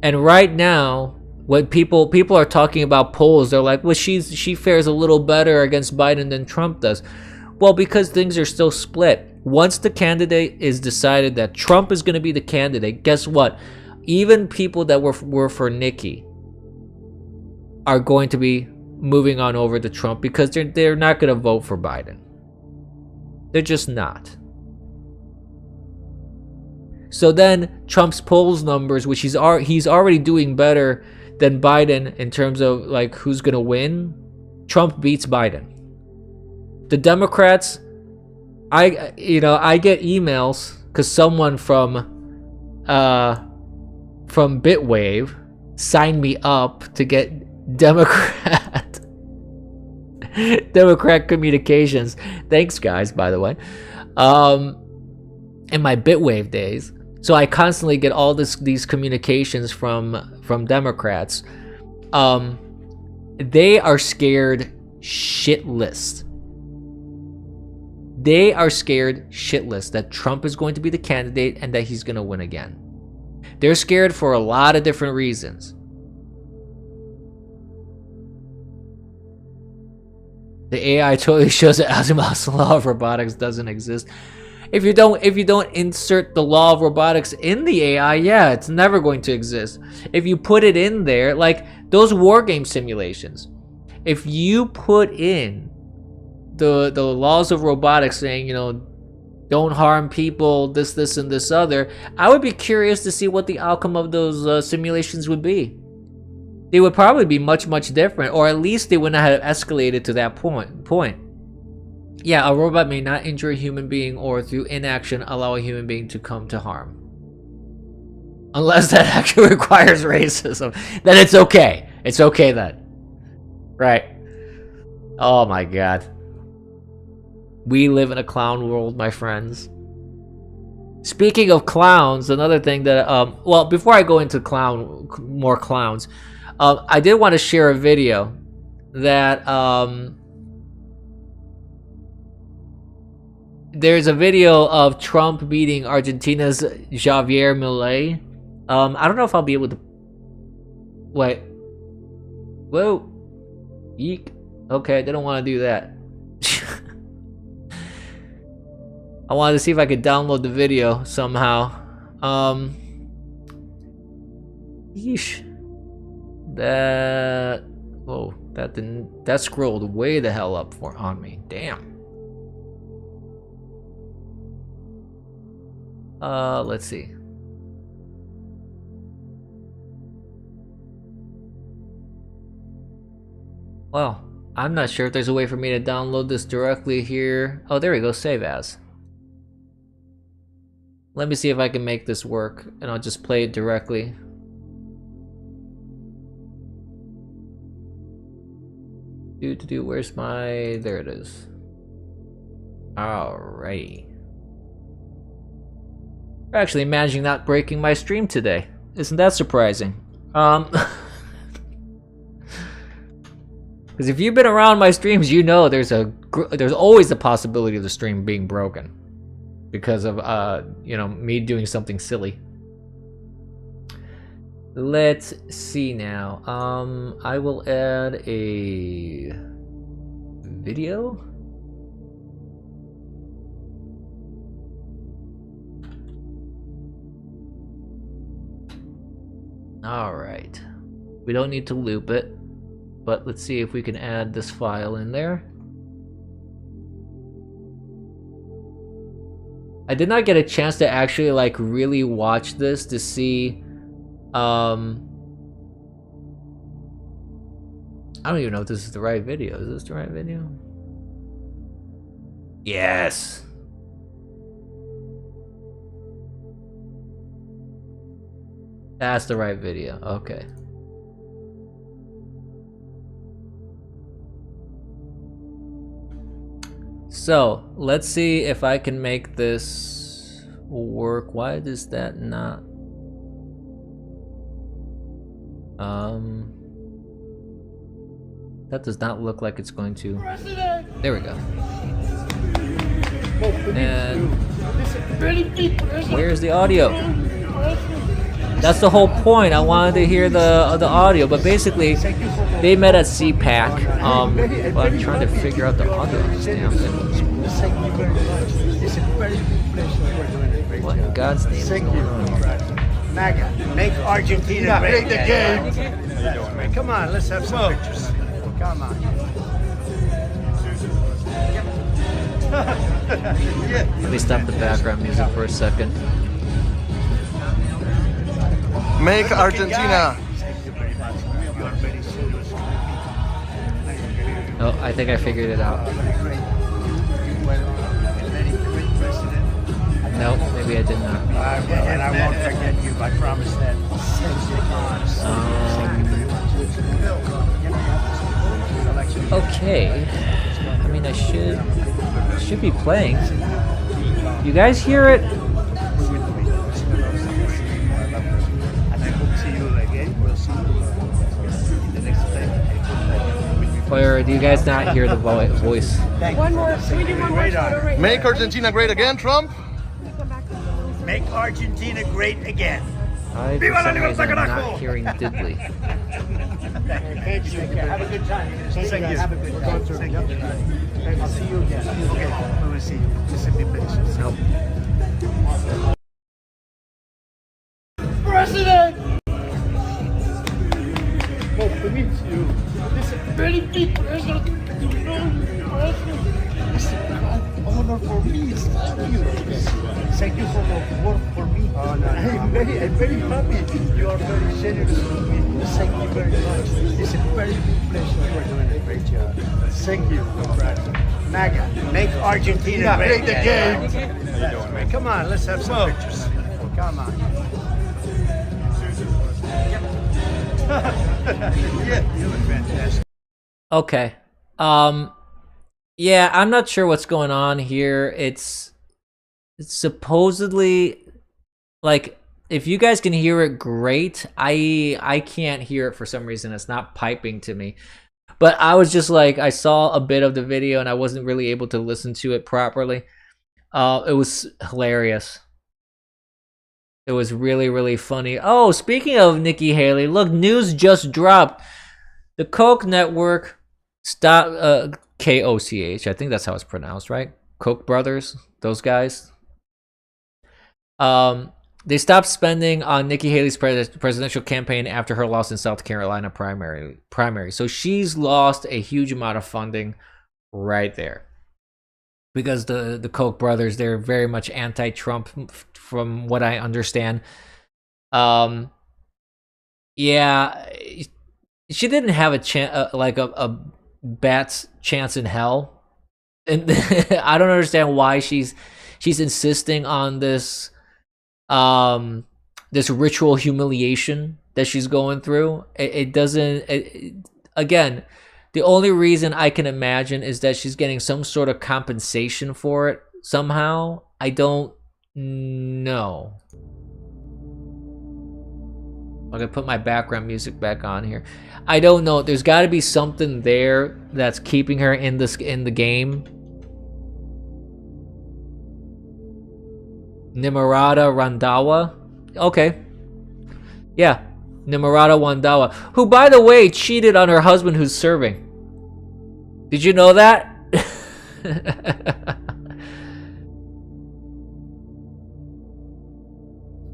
And right now, when people are talking about polls, they're like, well, she fares a little better against Biden than Trump does. Well, because things are still split. Once the candidate is decided that Trump is going to be the candidate, guess what? Even people that were for Nikki are going to be moving on over to Trump because they're not going to vote for Biden. They're just not. So then Trump's polls numbers, which he's already doing better than Biden in terms of like who's going to win, Trump beats Biden. The Democrats, I get emails because someone from Bitwave signed me up to get Democrat communications. Thanks, guys, by the way. In my Bitwave days, so I constantly get all these communications from Democrats. They are scared shitless. They are scared shitless that Trump is going to be the candidate and that he's going to win again. They're scared for a lot of different reasons. The AI totally shows that Asimov's law of robotics doesn't exist. If you don't insert the law of robotics in the AI, yeah, it's never going to exist. If you put it in there, like those war game simulations, if you put in the laws of robotics saying, don't harm people, this and this other, I would be curious to see what the outcome of those simulations would be. They would probably be much, much different, or at least they would not have escalated to that point. Yeah, a robot may not injure a human being or through inaction allow a human being to come to harm. Unless that actually requires racism, then it's okay. It's okay then. Right. Oh my God. We live in a clown world, my friends. Speaking of clowns, another thing that, well, before I go into more clowns, I did want to share a video that, there's a video of Trump beating Argentina's Javier Milei. I don't know if I'll be able to... Wait. Whoa. Eek. Okay, they don't want to do that. I wanted to see if I could download the video somehow. Yeesh. That... Whoa, that didn't... That scrolled way the hell up on me. Damn. Let's see. Well, I'm not sure if there's a way for me to download this directly here. Oh, there we go, save as. Let me see if I can make this work, and I'll just play it directly. Where's my... There it is. Alrighty. We're actually managing not breaking my stream today. Isn't that surprising? Because if you've been around my streams, you know there's always a possibility of the stream being broken because of you know, me doing something silly. Let's see now. I will add a video. All right. We don't need to loop it, but let's see if we can add this file in there. I did not get a chance to actually like really watch this to see I don't even know if this is the right video. Is this the right video? Yes. That's the right video. Okay. So, let's see if I can make this work. Why does that not? That does not look like it's going to. There we go. And where's the audio? That's the whole point. I wanted to hear the audio, but basically, they met at CPAC. But I'm trying to figure out the audio. Damn, what in God's name is going on here? MAGA, make Argentina great again. Come on, let's have some pictures. Come on. Let me stop the background music for a second. Make Argentina. Oh, I think I figured it out. Nope, maybe I did not. And I won't forget you, I promise that. Okay. I mean, I should be playing. You guys hear it? And I hope to see you again. We'll see you the next time. Or do you guys not hear the voice? One more. Can we do one more photo right Make there? Argentina great again, Trump. Make Argentina great again. I, for some reason, am not hearing diddly. Thank you. Have a good time. Thank you. Have a good time. Thank you. I'll see you again. Okay, we will see you. Just be patient. Nope. President! Oh, to meet you. This is very big president. You know, President. It's an honor for me. Thank you. Thank you for the work for me. Oh, no, I'm very happy. You are very generous with me. Thank you very much. It's a very big pleasure. You are doing a great job. Thank you. MAGA, make Argentina great again. Come on, let's have some pictures. Come on. Yeah, you look fantastic. Okay. Yeah, I'm not sure what's going on here. It's supposedly, like, if you guys can hear it, great. I can't hear it for some reason. It's not piping to me. But I was just like, I saw a bit of the video and I wasn't really able to listen to it properly. It was hilarious. It was really, really funny. Oh, speaking of Nikki Haley, look, news just dropped. The Koch network stopped, Koch, I think that's how it's pronounced, right? Koch brothers, those guys. They stopped spending on Nikki Haley's presidential campaign after her loss in South Carolina primary. So she's lost a huge amount of funding right there. Because the Koch brothers, they're very much anti-Trump from what I understand. Yeah, she didn't have a chance, like a bat's chance in hell. And I don't understand why she's insisting on this this ritual humiliation that she's going through. It doesn't. Again, the only reason I can imagine is that she's getting some sort of compensation for it somehow. I don't know. I'm gonna put my background music back on here. I don't know. There's got to be something there that's keeping her in the game. Nimarata Randawa. Okay. Yeah. Nimarata Randawa. Who, by the way, cheated on her husband who's serving. Did you know that?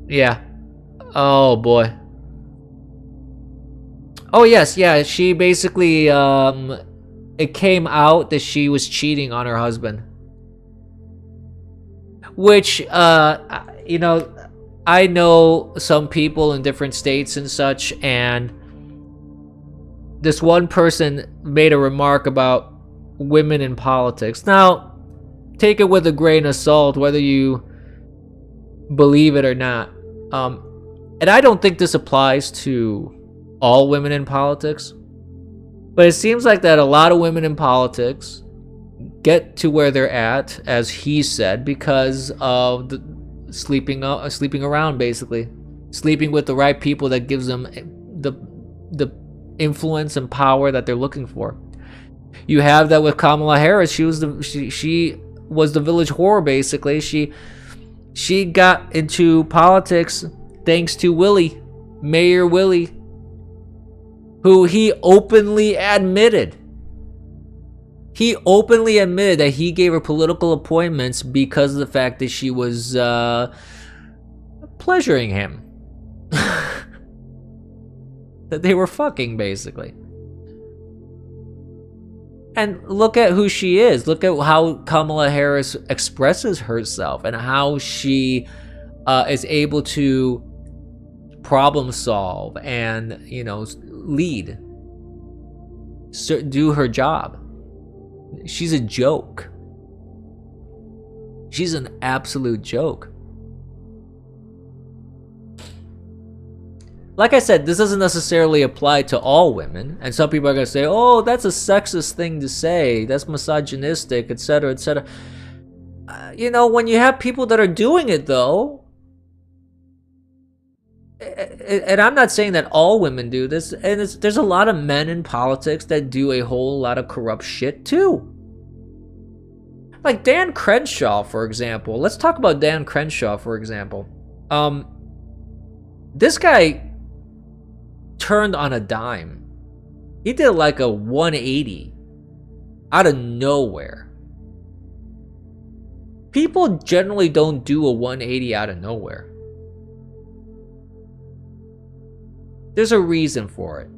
Yeah. Oh, boy. Oh, yes. Yeah. She basically, it came out that she was cheating on her husband. Which, you know, I know some people in different states and such, and this one person made a remark about women in politics. Now, take it with a grain of salt, whether you believe it or not. And I don't think this applies to all women in politics, but it seems like that a lot of women in politics get to where they're at, as he said, because of the sleeping around, basically sleeping with the right people that gives them the influence and power that they're looking for. You have that with Kamala Harris. She was the village whore, basically. She got into politics thanks to Mayor Willie, who he openly admitted. He openly admitted that he gave her political appointments because of the fact that she was pleasuring him. That they were fucking, basically. And look at who she is. Look at how Kamala Harris expresses herself and how she is able to problem solve and, you know, lead, do her job. She's a joke. She's an absolute joke. Like I said, this doesn't necessarily apply to all women, and some people are going to say, oh, that's a sexist thing to say, that's misogynistic, etc., etc. You know, when you have people that are doing it, though, and I'm not saying that all women do this, and there's a lot of men in politics that do a whole lot of corrupt shit too. Like Dan Crenshaw, for example. Let's talk about Dan Crenshaw, for example. This guy turned on a dime. He did like a 180 out of nowhere. People generally don't do a 180 out of nowhere. There's a reason for it.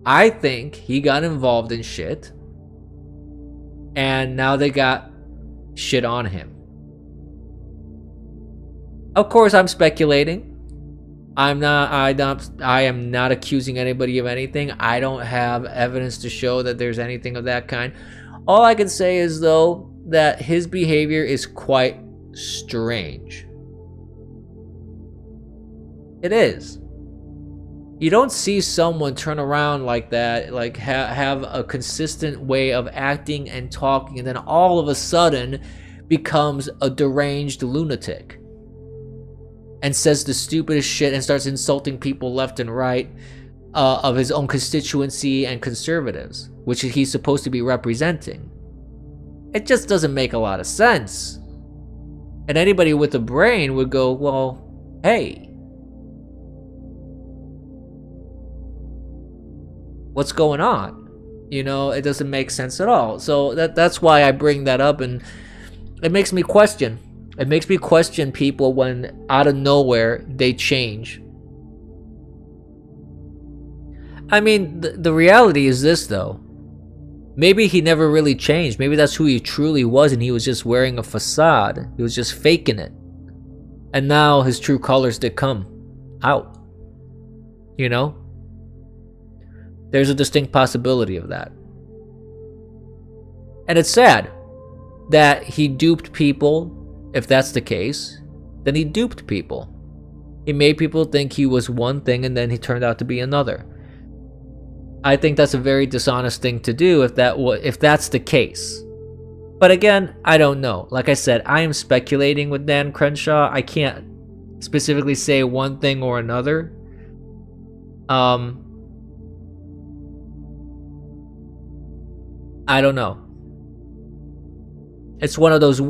I think he got involved in shit, and now they got shit on him. Of course, I'm speculating. I am not accusing anybody of anything. I don't have evidence to show that there's anything of that kind. All I can say is, though, that his behavior is quite strange. It is. You don't see someone turn around like that, like have a consistent way of acting and talking, and then all of a sudden becomes a deranged lunatic and says the stupidest shit and starts insulting people left and right of his own constituency and conservatives, which he's supposed to be representing. It just doesn't make a lot of sense. And anybody with a brain would go, well, hey, what's going on? You know, it doesn't make sense at all. So that's why I bring that up, and It makes me question. It makes me question people when out of nowhere they change. I mean, the reality is this though. Maybe he never really changed. Maybe that's who he truly was and he was just wearing a facade. He was just faking it. And now his true colors did come out. You know? There's a distinct possibility of that. And it's sad that he duped people. If that's the case, then he duped people. He made people think he was one thing and then he turned out to be another. I think that's a very dishonest thing to do if that's the case. But again, I don't know. Like I said, I am speculating with Dan Crenshaw. I can't specifically say one thing or another. I don't know. It's one of those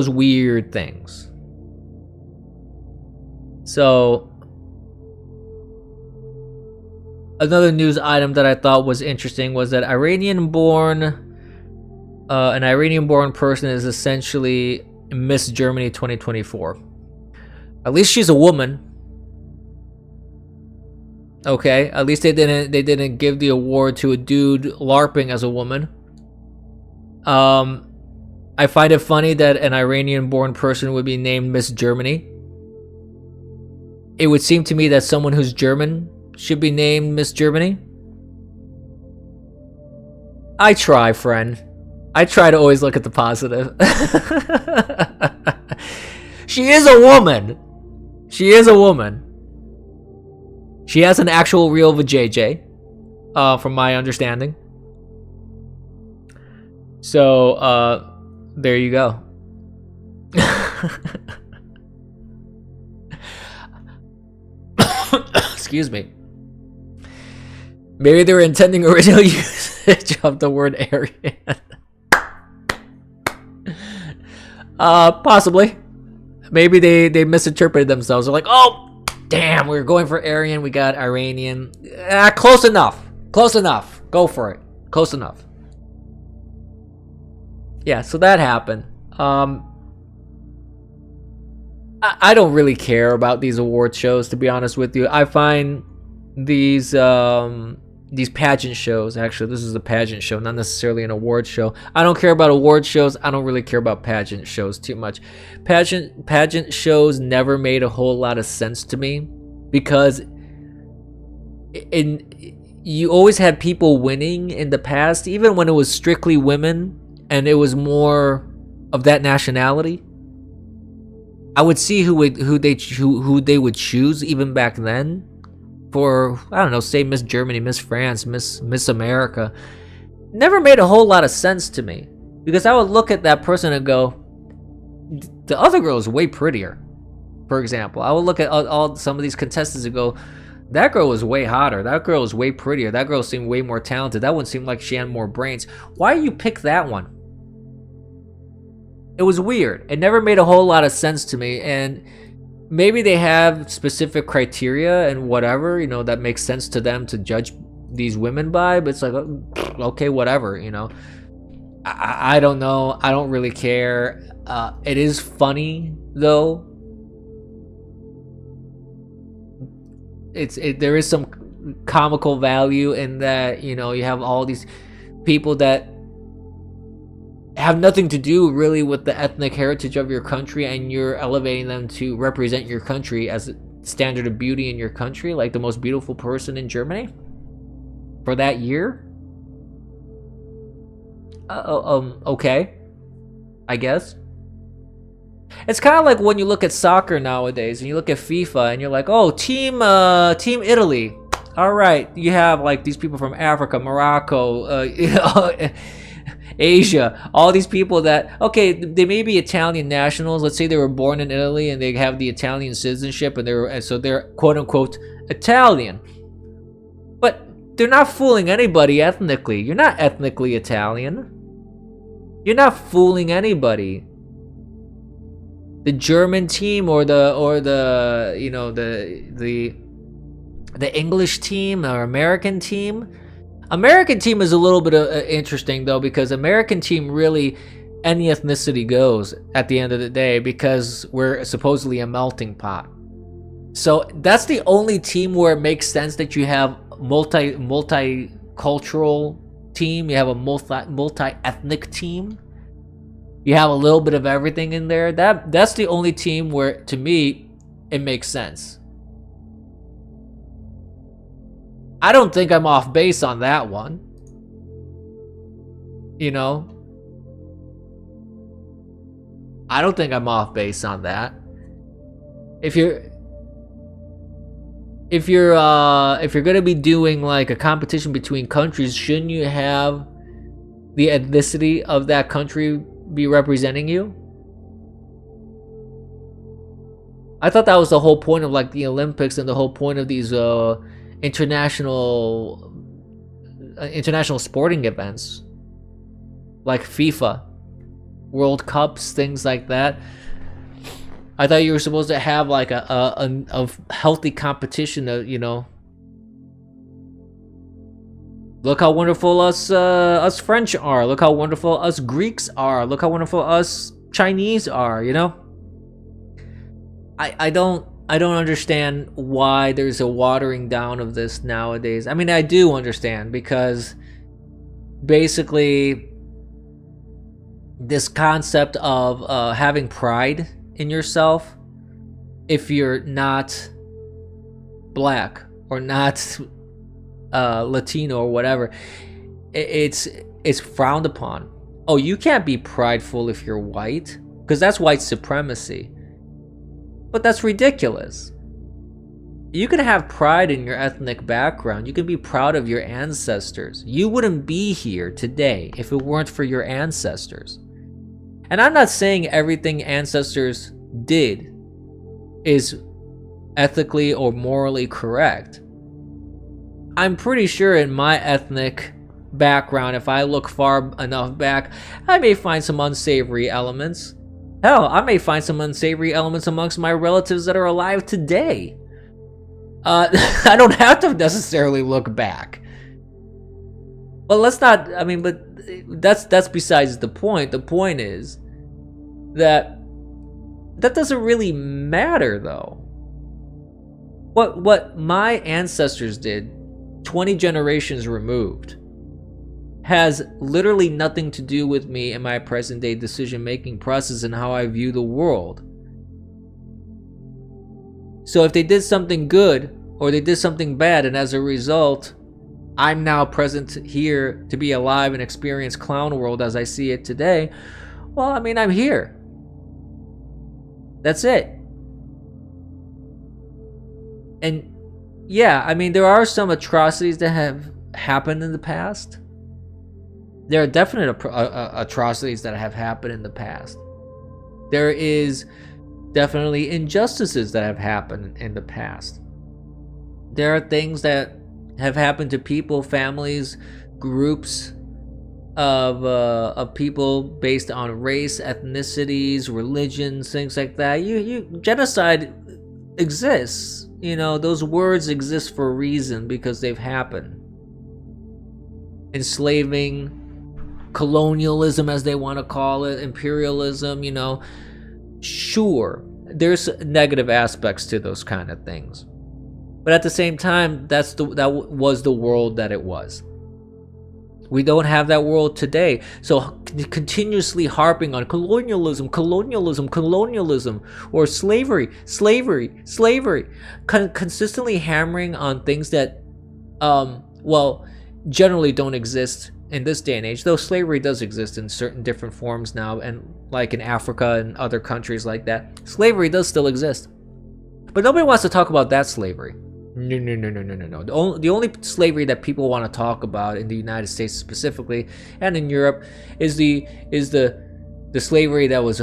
weird things. So another news item that I thought was interesting was that an Iranian-born person is essentially Miss Germany 2024. At least she's a woman. Okay, at least they didn't give the award to a dude LARPing as a woman. I find it funny that an Iranian-born person would be named Miss Germany. It would seem to me that someone who's German should be named Miss Germany. I try, friend. I try to always look at the positive. She is a woman. She is a woman. She has an actual real vajayjay, from my understanding. So, there you go. Excuse me. Maybe they were intending original usage of the word Aryan. Possibly. Maybe they misinterpreted themselves. They're like, oh, damn, we were going for Aryan. We got Iranian. Close enough. Close enough. Go for it. Close enough. Yeah, so that happened. I don't really care about these award shows, to be honest with you. I find these pageant shows, actually, this is a pageant show, not necessarily an award show. I don't care about award shows. I don't really care about pageant shows too much. Pageant shows never made a whole lot of sense to me because you always had people winning in the past, even when it was strictly women and it was more of that nationality. I would see who they would choose even back then for, I don't know, say Miss Germany, Miss France, Miss America. Never made a whole lot of sense to me because I would look at that person and go, the other girl is way prettier. For example, I would look at all some of these contestants and go, that girl was way hotter. That girl was way prettier. That girl seemed way more talented. That one seemed like she had more brains. Why you pick that one? It was weird. It never made a whole lot of sense to me. And maybe they have specific criteria and whatever, you know, that makes sense to them to judge these women by. But it's like, okay, whatever, you know. I don't know. I don't really care. It is funny, though. There is some comical value in that, you know, you have all these people that have nothing to do really with the ethnic heritage of your country, and you're elevating them to represent your country as a standard of beauty in your country, like the most beautiful person in Germany for that year. Okay, I guess. It's kind of like when you look at soccer nowadays and you look at FIFA and you're like, oh, team Italy. All right, you have like these people from Africa, Morocco, Asia, all these people that, okay, they may be Italian nationals. Let's say they were born in Italy and they have the Italian citizenship, and so they're quote unquote Italian. But they're not fooling anybody ethnically. You're not ethnically Italian. You're not fooling anybody. The German team or the you know, the English team or American team. American team is a little bit interesting though, because American team really any ethnicity goes at the end of the day, because we're supposedly a melting pot. So that's the only team where it makes sense that you have multicultural team. You have a multi-ethnic team. You have a little bit of everything in there. That's the only team where, to me, it makes sense. I don't think I'm off base on that one. You know? I don't think I'm off base on that. If you're gonna be doing like a competition between countries, shouldn't you have the ethnicity of that country be representing you? I thought that was the whole point of like the Olympics and the whole point of these international sporting events like FIFA, World Cups, things like that. I thought you were supposed to have like a healthy competition, you know. Look how wonderful us French are. Look how wonderful us Greeks are. Look how wonderful us Chinese are, you know? I don't understand why there's a watering down of this nowadays. I mean, I do understand, because basically this concept of having pride in yourself, if you're not black or not Latino or whatever, it's frowned upon. Oh, you can't be prideful if you're white, because that's white supremacy. But that's ridiculous. You can have pride in your ethnic background. You can be proud of your ancestors. You wouldn't be here today if it weren't for your ancestors. And I'm not saying everything ancestors did is ethically or morally correct. I'm pretty sure in my ethnic background, if I look far enough back, I may find some unsavory elements. Hell, I may find some unsavory elements amongst my relatives that are alive today. I don't have to necessarily look back. But let's not, I mean, but that's besides the point. The point is that doesn't really matter, though. What my ancestors did 20 generations removed has literally nothing to do with me and my present day decision making process and how I view the world. So if they did something good or they did something bad, and as a result I'm now present here to be alive and experience clown world as I see it today, well, I mean, I'm here. That's it. And yeah, I mean, there are some atrocities that have happened in the past. There are definite atrocities that have happened in the past. There is definitely injustices that have happened in the past. There are things that have happened to people, families, groups of people based on race, ethnicities, religions, things like that. Genocide exists. You know, those words exist for a reason, because they've happened. Enslaving, colonialism, as they want to call it, imperialism, you know. Sure, there's negative aspects to those kind of things. But at the same time, that was the world that it was. We don't have that world today. So continuously harping on colonialism, or slavery, consistently hammering on things that, well, generally don't exist in this day and age, though slavery does exist in certain different forms now, and like in Africa and other countries like that, slavery does still exist. But nobody wants to talk about that slavery. No. The only slavery that people want to talk about in the United States specifically, and in Europe, is the slavery that was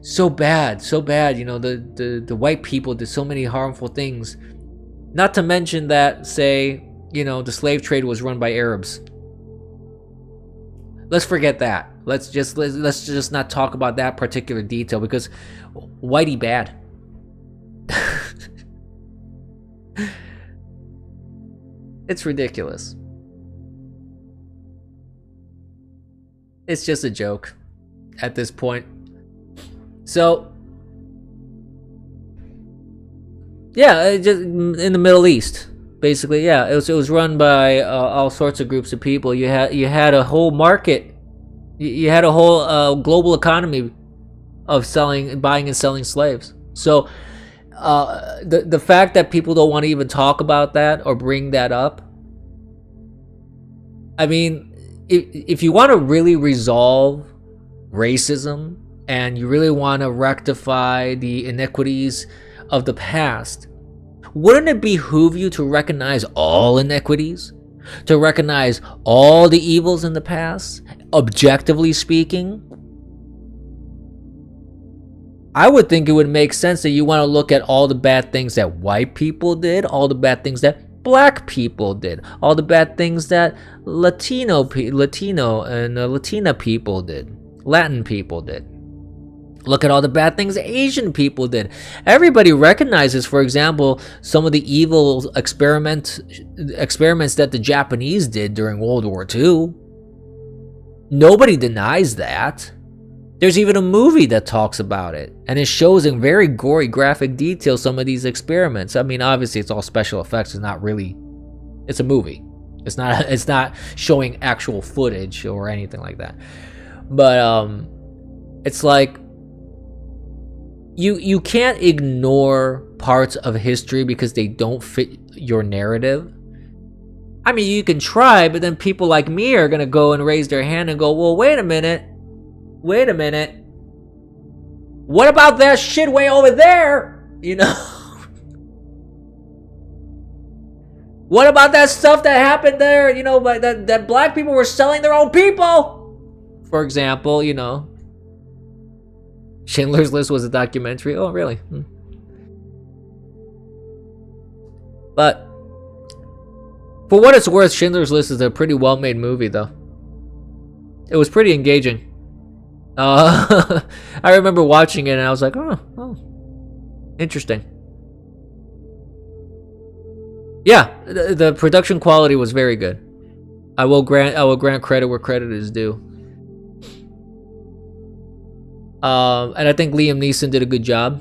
so bad. You know, the white people did so many harmful things. Not to mention that, say, you know, the slave trade was run by Arabs. Let's forget that. Let's just not talk about that particular detail, because whitey bad. It's ridiculous. It's just a joke at this point. So, yeah, just in the Middle East, basically. Yeah, it was run by all sorts of groups of people. You had a whole market. You had a whole global economy of buying and selling slaves. So, the fact that people don't want to even talk about that or bring that up. I mean, if you want to really resolve racism and you really want to rectify the iniquities of the past, wouldn't it behoove you to recognize all iniquities? To recognize all the evils in the past, objectively speaking? I would think it would make sense that you want to look at all the bad things that white people did, all the bad things that black people did, all the bad things that Latino and Latina people did, Latin people did. Look at all the bad things Asian people did. Everybody recognizes, for example, some of the evil experiments that the Japanese did during World War II. Nobody denies that. There's even a movie that talks about it, and it shows in very gory, graphic detail some of these experiments. I mean, obviously, it's all special effects. It's not really. It's a movie. It's not showing actual footage or anything like that. But it's like you can't ignore parts of history because they don't fit your narrative. I mean, you can try, but then people like me are gonna go and raise their hand and go, "Well, wait a minute. What about that shit way over there? You know? What about that stuff that happened there? You know, that black people were selling their own people?" For example, you know. Schindler's List was a documentary. Oh, really? But for what it's worth, Schindler's List is a pretty well-made movie, though. It was pretty engaging. I remember watching it and I was like, oh, interesting. Yeah, the production quality was very good. I will grant credit where credit is due. And I think Liam Neeson did a good job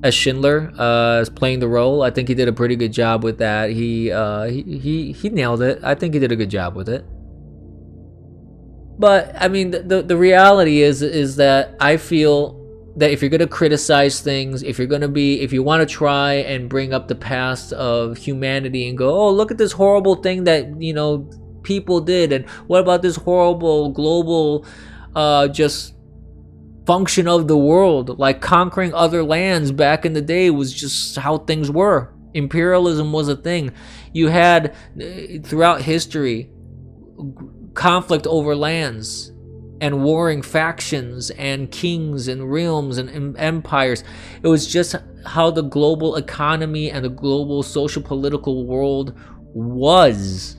as Schindler, as playing the role. I think he did a pretty good job with that. He nailed it. I think he did a good job with it. But I mean, the reality is that I feel that if you're gonna criticize things, if you want to try and bring up the past of humanity and go, oh, look at this horrible thing that, you know, people did, and what about this horrible global just function of the world, like conquering other lands back in the day was just how things were. Imperialism was a thing. You had throughout history conflict over lands and warring factions and kings and realms and empires. It was just how the global economy and the global social political world was.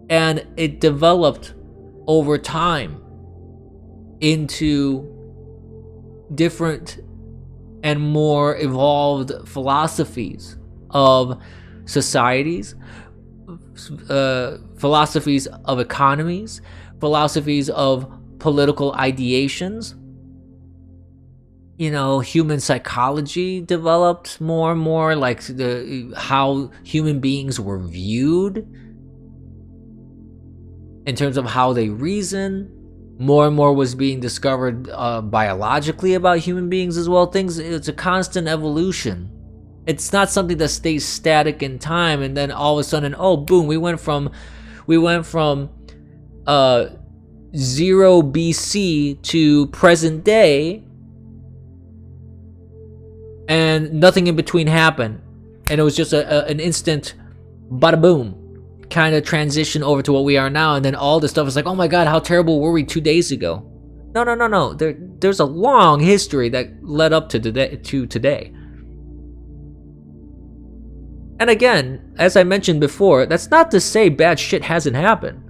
And it developed over time into different and more evolved philosophies of societies, philosophies of economies, philosophies of political ideations. You know, human psychology developed more and more, like how human beings were viewed in terms of how they reason. More and more was being discovered biologically about human beings as well. It's a constant evolution. It's not something that stays static in time and then all of a sudden, oh boom, we went from 0 BC to present day and nothing in between happened. And it was just an instant bada boom kind of transition over to what we are now, and then all this stuff is like, oh my god, how terrible were we 2 days ago? No. There's a long history that led up to today. And again, as I mentioned before, that's not to say bad shit hasn't happened.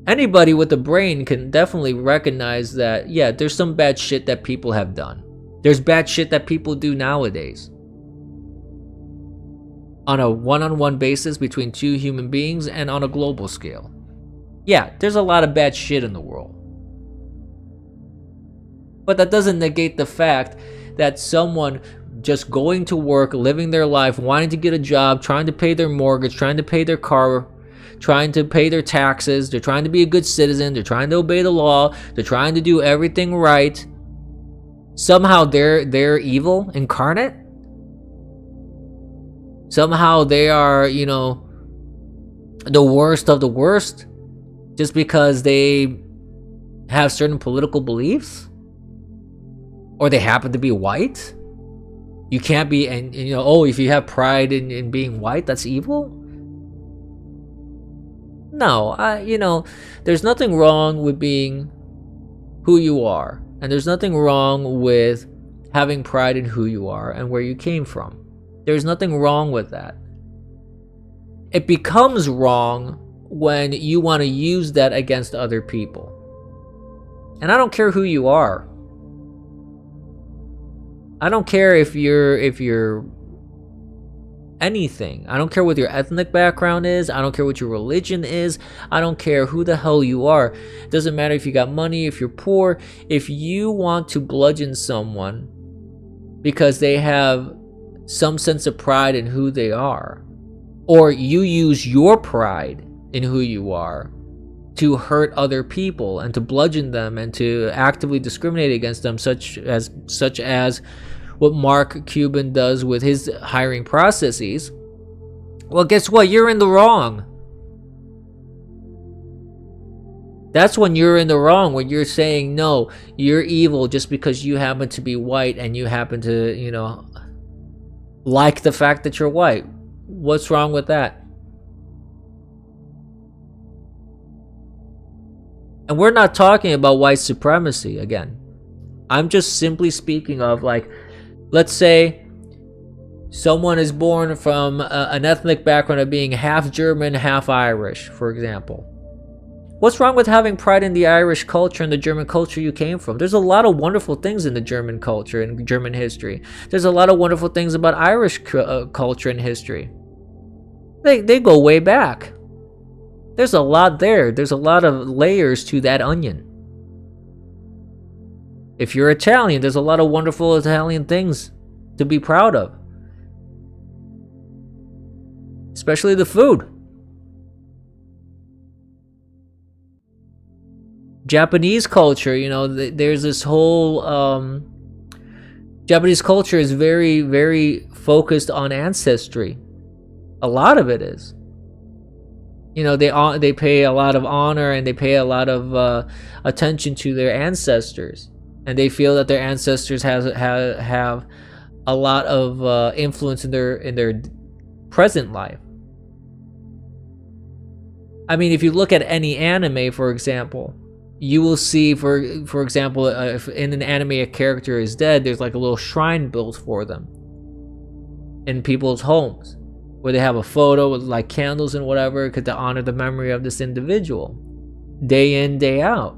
Anybody with a brain can definitely recognize that, yeah, there's some bad shit that people have done. There's bad shit that people do nowadays. on a one-on-one basis between two human beings and on a global scale. Yeah, there's a lot of bad shit in the world. But that doesn't negate the fact that someone just going to work, living their life, wanting to get a job, trying to pay their mortgage, trying to pay their car, trying to pay their taxes, they're trying to be a good citizen, they're trying to obey the law, they're trying to do everything right. Somehow they're evil incarnate. Somehow they are, you know, the worst of the worst just because they have certain political beliefs, or they happen to be white. You can't be, and you know, oh, if you have pride in being white, that's evil. No, you know, there's nothing wrong with being who you are, and there's nothing wrong with having pride in who you are and where you came from. There's nothing wrong with that. It becomes wrong when you want to use that against other people. And I don't care who you are. I don't care if you're anything. I don't care what your ethnic background is. I don't care what your religion is. I don't care who the hell you are. It doesn't matter if you got money, if you're poor. If you want to bludgeon someone because they have some sense of pride in who they are, or you use your pride in who you are to hurt other people and to bludgeon them and to actively discriminate against them, such as what Mark Cuban does with his hiring processes, well, guess what? You're in the wrong. That's when you're in the wrong, when you're saying, no, you're evil just because you happen to be white and you happen to, you know, like the fact that you're white. What's wrong with that? And we're not talking about white supremacy again. I'm just simply speaking of, like, let's say someone is born from an ethnic background of being half German, half Irish, for example. What's wrong with having pride in the Irish culture and the German culture you came from? There's a lot of wonderful things in the German culture and German history. There's a lot of wonderful things about Irish culture and history. They go way back. There's a lot there. There's a lot of layers to that onion. If you're Italian, there's a lot of wonderful Italian things to be proud of. Especially the food. Japanese culture, you know, there's this whole Japanese culture is very, very focused on ancestry. A lot of it is. You know, they pay a lot of honor and they pay a lot of attention to their ancestors, and they feel that their ancestors have a lot of influence in their present life. I mean, if you look at any anime, for example, you will see, for example, if in an anime a character is dead, there's like a little shrine built for them in people's homes, where they have a photo with like candles and whatever, to honor the memory of this individual, day in, day out.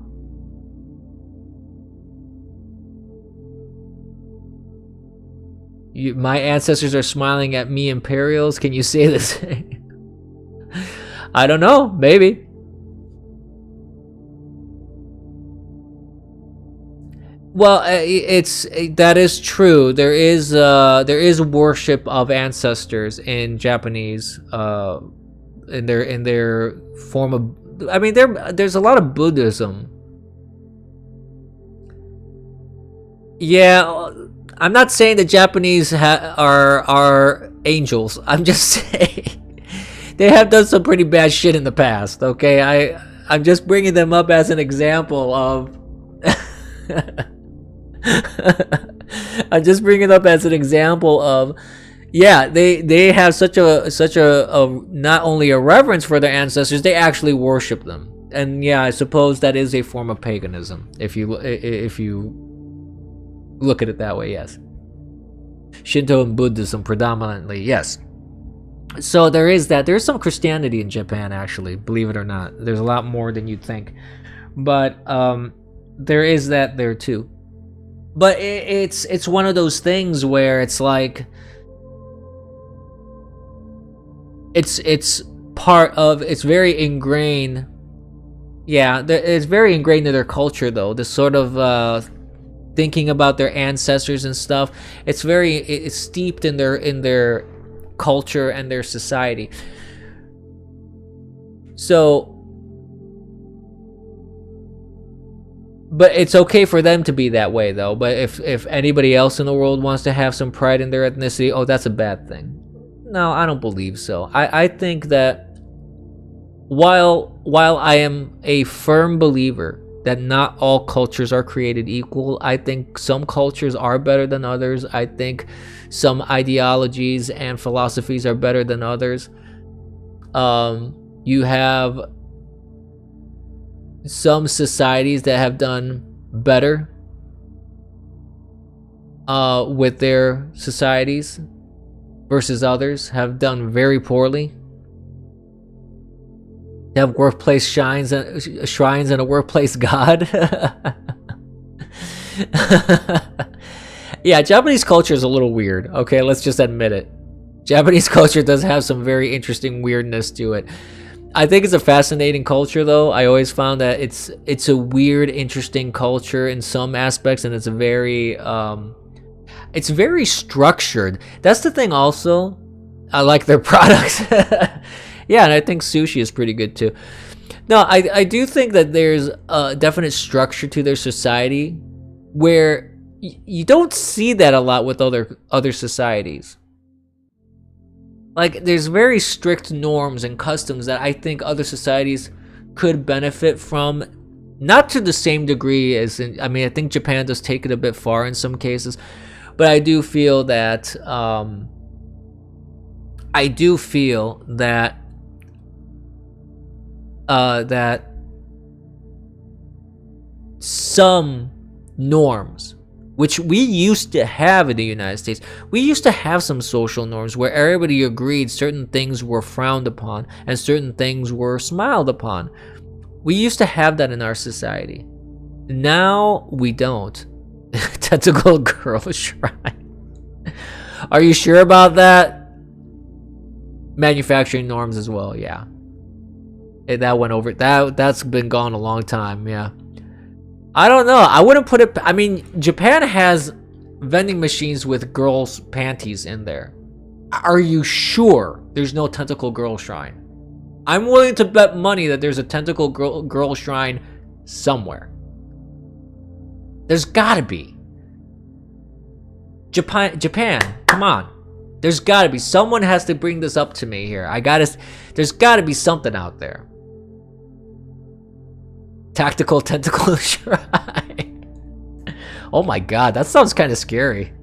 My ancestors are smiling at me, Imperials. Can you say the same? I don't know. Maybe. Well, that is true. There is worship of ancestors in Japanese, in their form of. I mean, there's a lot of Buddhism. Yeah, I'm not saying the Japanese are angels. I'm just saying they have done some pretty bad shit in the past. Okay, I'm just bringing them up as an example of. I'm just bringing it up as an example of, yeah, they have such a not only a reverence for their ancestors, they actually worship them. And yeah, I suppose that is a form of paganism if you look at it that way. Yes, Shinto and Buddhism predominantly. Yes. So there is that. There's some Christianity in Japan, actually, believe it or not. There's a lot more than you'd think, but there is that there too. But it's one of those things where it's like, it's part of, it's very ingrained. Yeah, it's very ingrained in their culture, though. This sort of thinking about their ancestors and stuff. It's steeped in their culture and their society. So, but it's okay for them to be that way, though. But if anybody else in the world wants to have some pride in their ethnicity, oh, that's a bad thing. No, I don't believe so. I think that while I am a firm believer that not all cultures are created equal, I think some cultures are better than others. I think some ideologies and philosophies are better than others. You have some societies that have done better with their societies versus others have done very poorly. They have workplace shrines and a workplace god. Yeah, Japanese culture is a little weird. Okay, let's just admit it. Japanese culture does have some very interesting weirdness to it. I think it's a fascinating culture, though. I always found that it's a weird, interesting culture in some aspects, and it's very structured. That's the thing. Also, I like their products. Yeah, and I think sushi is pretty good too. No, I do think that there's a definite structure to their society where you don't see that a lot with other societies. Like, there's very strict norms and customs that I think other societies could benefit from. Not to the same degree as I think Japan does take it a bit far in some cases, but I do feel that that some norms, which we used to have in the United States, we used to have some social norms where everybody agreed certain things were frowned upon and certain things were smiled upon. We used to have that in our society. Now we don't. Tentacle girl shrine. Are you sure about that? Manufacturing norms as well, yeah. That went over. That's been gone a long time, yeah. I don't know. I wouldn't put it. Japan has vending machines with girls' panties in there. Are you sure there's no tentacle girl shrine? I'm willing to bet money that there's a tentacle girl shrine somewhere. There's gotta be. Japan, come on. There's gotta be. Someone has to bring this up to me here. There's gotta be something out there. Tactical tentacle shrine. Oh my god, that sounds kind of scary.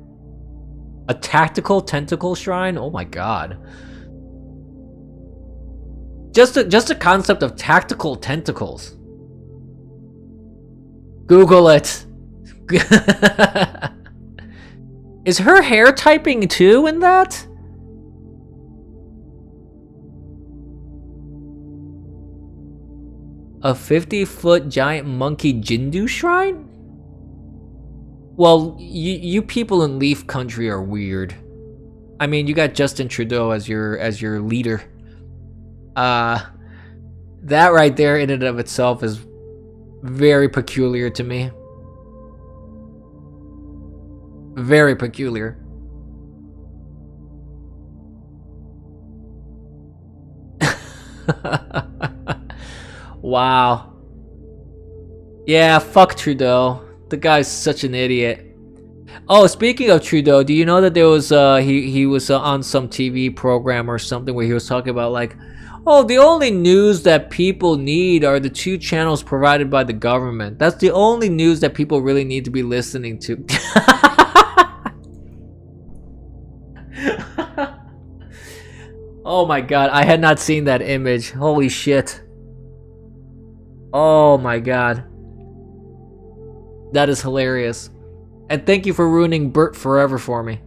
A tactical tentacle shrine? Oh my god. Just a concept of tactical tentacles. Google it. Is her hair typing too in that? A 50-foot giant monkey Jindu shrine? Well, you people in Leaf Country are weird. You got Justin Trudeau as your leader. That right there in and of itself is very peculiar to me. Very peculiar. Wow. Yeah, fuck Trudeau. The guy's such an idiot. Oh, speaking of Trudeau, do you know that there was he was on some TV program or something where he was talking about like, oh, the only news that people need are the 2 channels provided by the government. That's the only news that people really need to be listening to. Oh my god, I had not seen that image. Holy shit. Oh my god. That is hilarious. And thank you for ruining Bert Forever for me.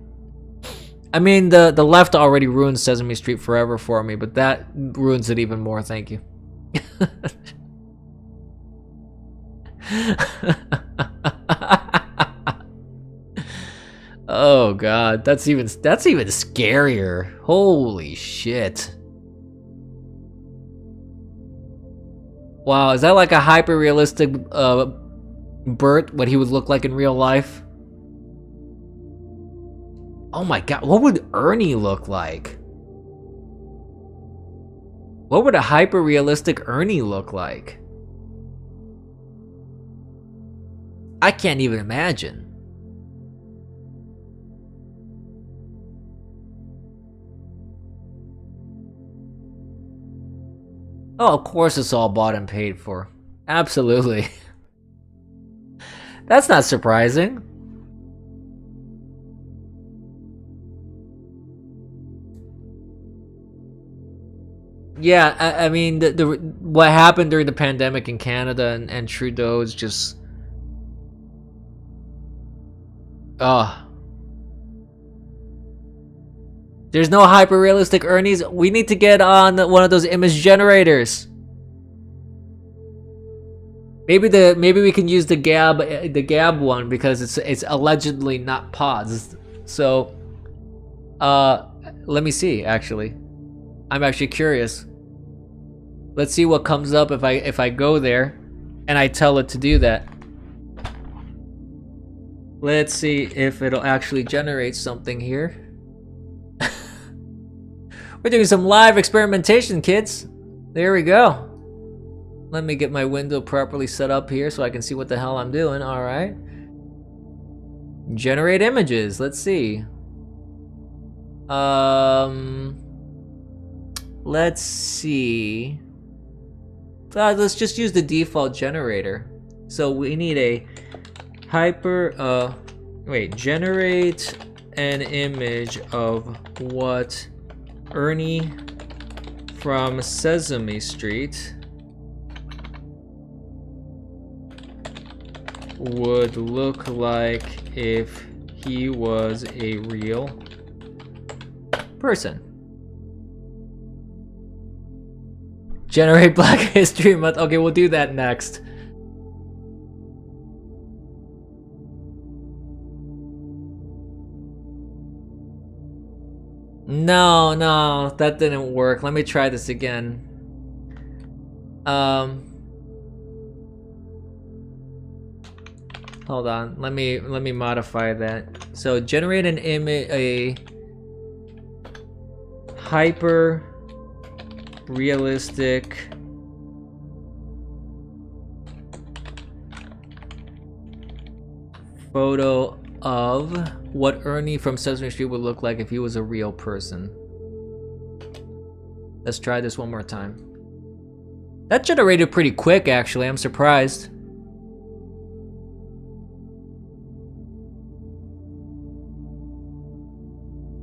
The left already ruined Sesame Street Forever for me, but that ruins it even more, thank you. Oh god, that's even scarier. Holy shit. Wow, is that like a hyper-realistic Bert, what he would look like in real life? Oh my god, what would Ernie look like? What would a hyper-realistic Ernie look like? I can't even imagine. Oh, of course it's all bought and paid for. Absolutely. That's not surprising. Yeah, I mean, what happened during the pandemic in Canada and Trudeau is just... There's no hyper-realistic Ernies. We need to get on one of those image generators. Maybe we can use the Gab one because it's allegedly not pods. So, let me see. Actually, I'm actually curious. Let's see what comes up if I go there, and I tell it to do that. Let's see if it'll actually generate something here. We're doing some live experimentation, kids. There we go. Let me get my window properly set up here so I can see what the hell I'm doing. All right. Generate images. Let's see. Let's see. Let's just use the default generator. So we need a generate an image of what Ernie from Sesame Street would look like if he was a real person. Generate Black History Month. Okay, we'll do that next. No, that didn't work. Let me try this again. Hold on. Let me modify that. So generate an image, a hyper realistic photo of what Ernie from Sesame Street would look like if he was a real person. Let's try this one more time. That generated pretty quick, actually. I'm surprised.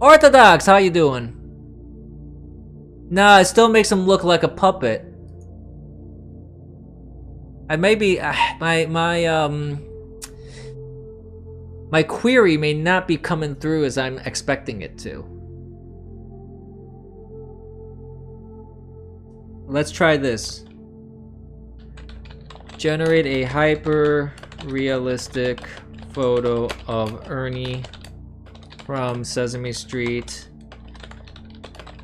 Orthodox, how you doing? Nah, it still makes him look like a puppet. I maybe my query may not be coming through as I'm expecting it to. Let's try this. Generate a hyper realistic photo of Ernie from Sesame Street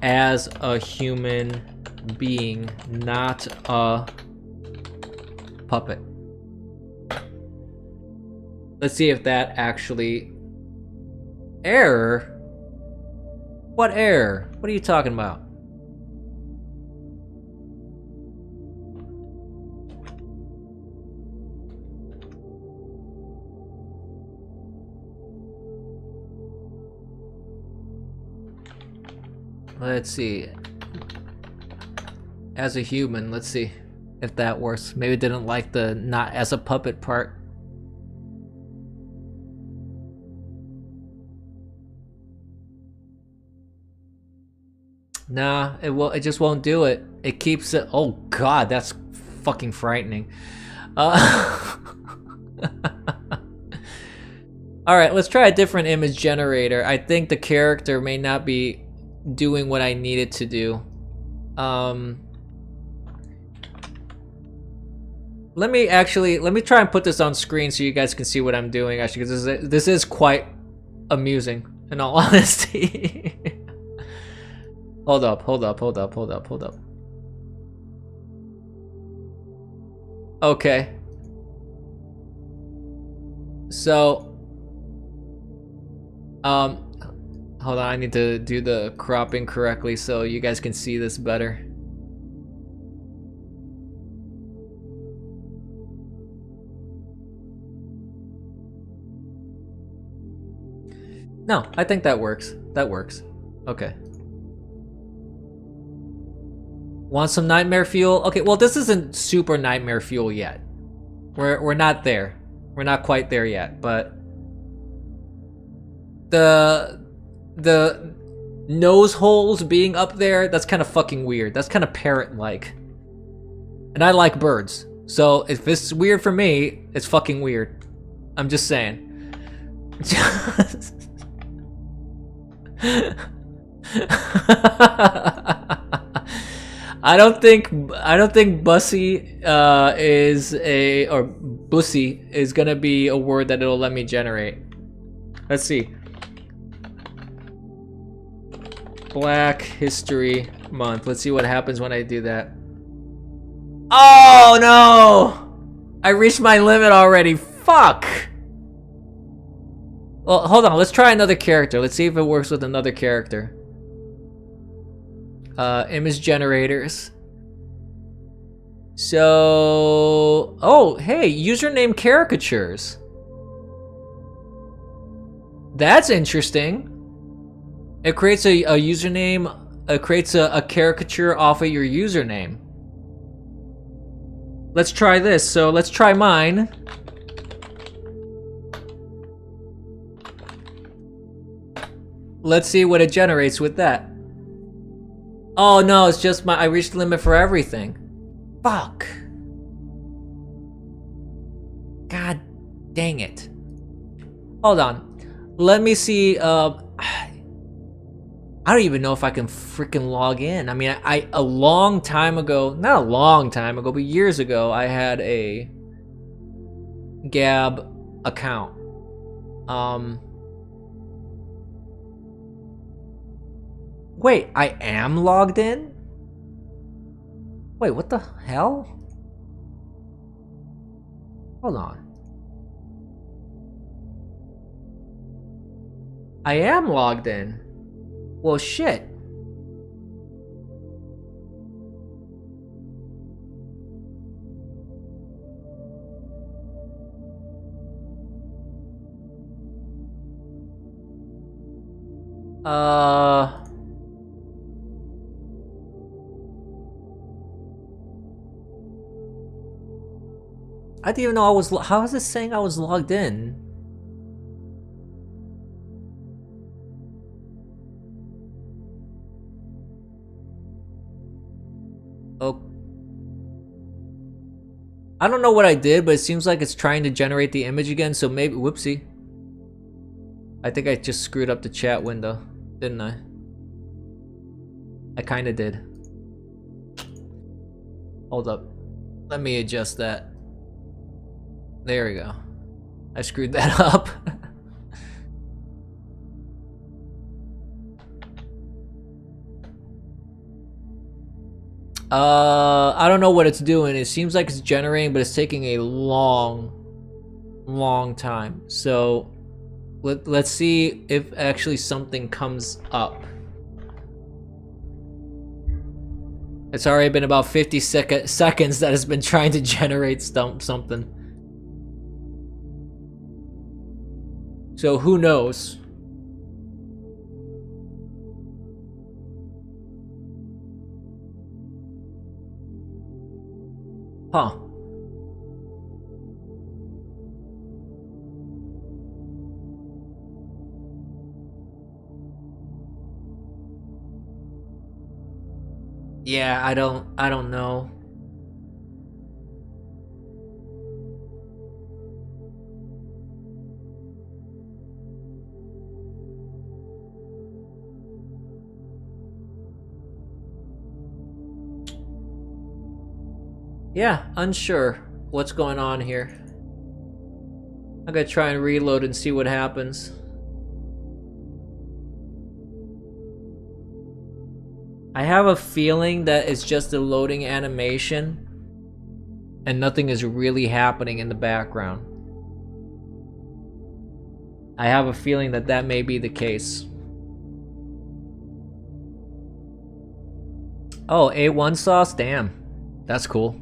as a human being, not a puppet. Let's see if that actually... Error? What error? What are you talking about? Let's see. As a human, let's see if that works. Maybe it didn't like the not as a puppet part. Nah, it just won't do it. It keeps it. Oh god, that's fucking frightening. Alright, let's try a different image generator. I think the character may not be doing what I need it to do. Let me try and put this on screen so you guys can see what I'm doing, actually, because this is quite amusing, in all honesty. Hold up. Okay. So, hold on, I need to do the cropping correctly so you guys can see this better. No, I think that works. That works. Okay. Want some nightmare fuel? Okay, well this isn't super nightmare fuel yet. We're not there. We're not quite there yet, but the nose holes being up there, that's kind of fucking weird. That's kind of parrot-like. And I like birds. So if this is weird for me, it's fucking weird. I'm just saying. I don't think Bussy is a, or Bussy is gonna be a word that it'll let me generate. Let's see. Black History Month. Let's see what happens when I do that. Oh no! I reached my limit already. Fuck! Well, hold on. Let's try another character. Let's see if it works with another character. Image generators. So, oh, hey, username caricatures. That's interesting. It creates a username. It creates a caricature off of your username. Let's try this. So let's try mine. Let's see what it generates with that. Oh no, it's just I reached the limit for everything. Fuck. God dang it. Hold on. Let me see, I don't even know if I can freaking log in. I mean, a long time ago, not a long time ago, but years ago, I had a Gab account. Wait, I am logged in? Wait, what the hell? Hold on. I am logged in. Well, shit. I didn't even know I was. How is this saying I was logged in? Oh. I don't know what I did, but it seems like it's trying to generate the image again, so maybe. Whoopsie. I think I just screwed up the chat window, didn't I? I kinda did. Hold up. Let me adjust that. There we go. I screwed that up. I don't know what it's doing. It seems like it's generating, but it's taking a long time. So let's see if actually something comes up. It's already been about 50 seconds that it's been trying to generate something. So who knows? Huh. Yeah, I don't know. Yeah, unsure what's going on here. I'm gonna try and reload and see what happens. I have a feeling that it's just a loading animation and nothing is really happening in the background. I have a feeling that that may be the case. Oh, A1 sauce? Damn. That's cool.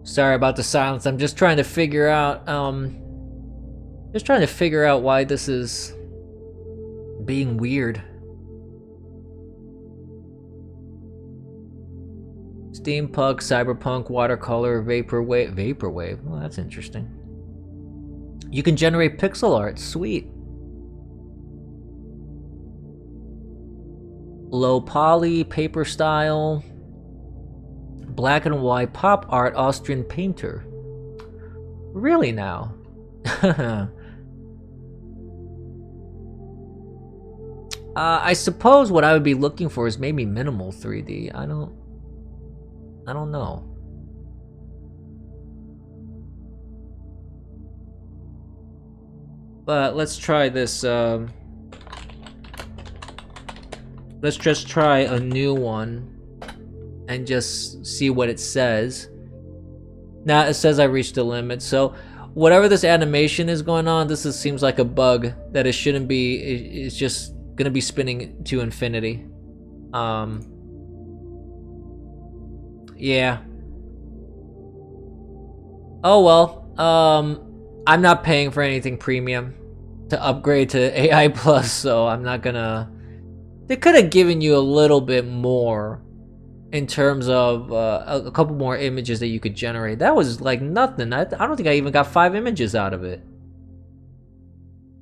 Sorry about the silence. I'm just trying to figure out why this is being weird. Steampunk, cyberpunk, watercolor, vaporwave. Vaporwave. Well, that's interesting. You can generate pixel art. Sweet. Low poly, paper style. Black and white pop art, Austrian painter. Really now? I suppose what I would be looking for is maybe minimal 3D. I don't know. But let's try this. Let's just try a new one and just see what it says. Now it says I reached the limit. So whatever this animation is going on, seems like a bug that it shouldn't be. It's just gonna be spinning to infinity. Yeah. Oh well. I'm not paying for anything premium to upgrade to AI Plus, so I'm not gonna. They could have given you a little bit more in terms of a couple more images that you could generate. That was like nothing. I don't think I even got 5 images out of it.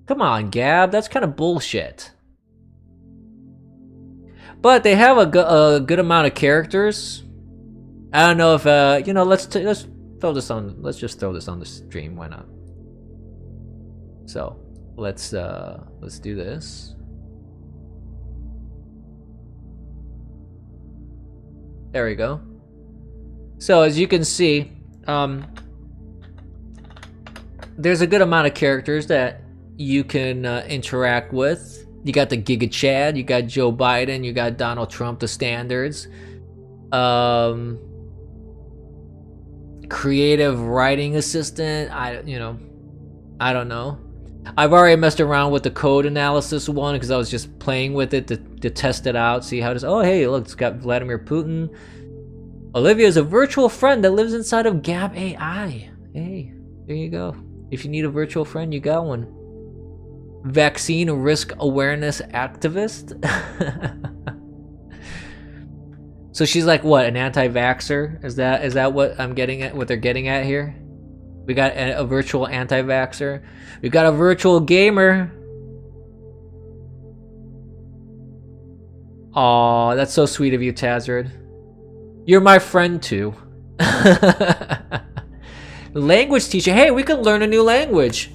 Come on, Gab, that's kind of bullshit. But they have a good amount of characters. I don't know if you know. Let's throw this on. Let's just throw this on the stream. Why not? So let's do this. There we go. So as you can see, there's a good amount of characters that you can interact with. You got the Giga Chad, you got Joe Biden, you got Donald Trump, the standards. Creative writing assistant. I don't know. I've already messed around with the code analysis one because I was just playing with it to test it out, see how it is. Oh, hey, look, it's got Vladimir Putin. Olivia is a virtual friend that lives inside of Gab AI. Hey, there you go. If you need a virtual friend, you got one. Vaccine risk awareness activist. So she's like what, an anti-vaxxer? Is that what I'm getting at? What they're getting at here? We got a virtual anti-vaxxer. We got a virtual gamer. Aw, that's so sweet of you, Tazard. You're my friend too. Language teacher. Hey, we can learn a new language.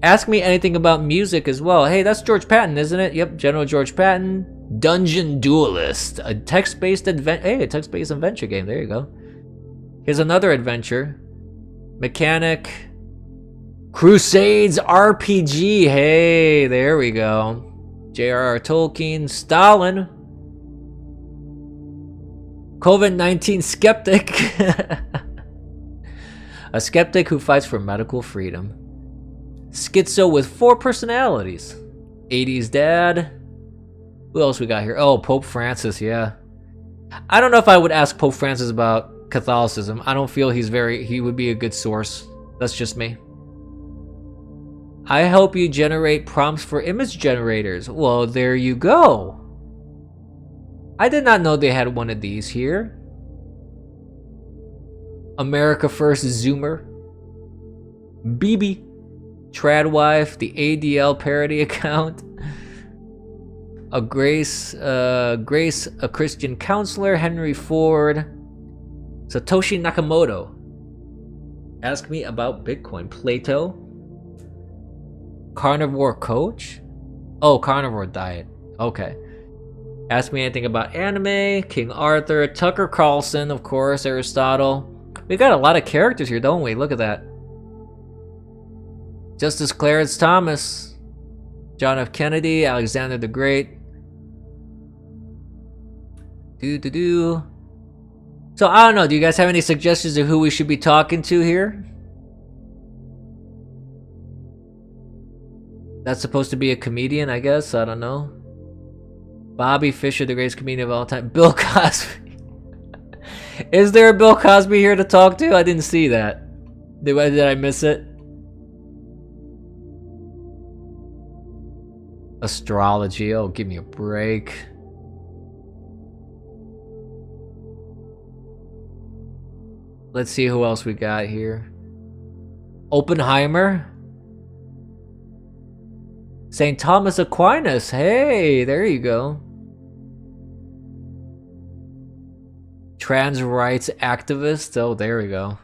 Ask me anything about music as well. Hey, that's George Patton, isn't it? Yep, General George Patton. Dungeon Duelist, a text-based adventure game. There you go. Here's another adventure. Mechanic. Crusades RPG. Hey, there we go. J.R.R. Tolkien. Stalin. COVID-19 skeptic. A skeptic who fights for medical freedom. Schizo with 4 personalities. 80s dad. Who else we got here? Oh, Pope Francis, yeah. I don't know if I would ask Pope Francis about Catholicism. I don't feel he would be a good source. That's just me. I help you generate prompts for image generators. Well, there you go. I did not know they had one of these here. America First Zoomer. BB. Tradwife, the ADL parody account. Grace, a Christian counselor, Henry Ford, Satoshi Nakamoto. Ask me about Bitcoin. Plato. Carnivore coach? Oh, carnivore diet. Okay. Ask me anything about anime, King Arthur, Tucker Carlson, of course, Aristotle. We got a lot of characters here, don't we? Look at that. Justice Clarence Thomas, John F. Kennedy, Alexander the Great. So I don't know, do you guys have any suggestions of who we should be talking to here? That's supposed to be a comedian, I guess. I don't know. Bobby Fischer, the greatest comedian of all time. Bill Cosby. Is there a Bill Cosby here to talk to? I didn't see that. Did I miss it? Astrology. Oh, give me a break. Let's see who else we got here. Oppenheimer. St. Thomas Aquinas. Hey, there you go. Trans rights activist. Oh, there we go.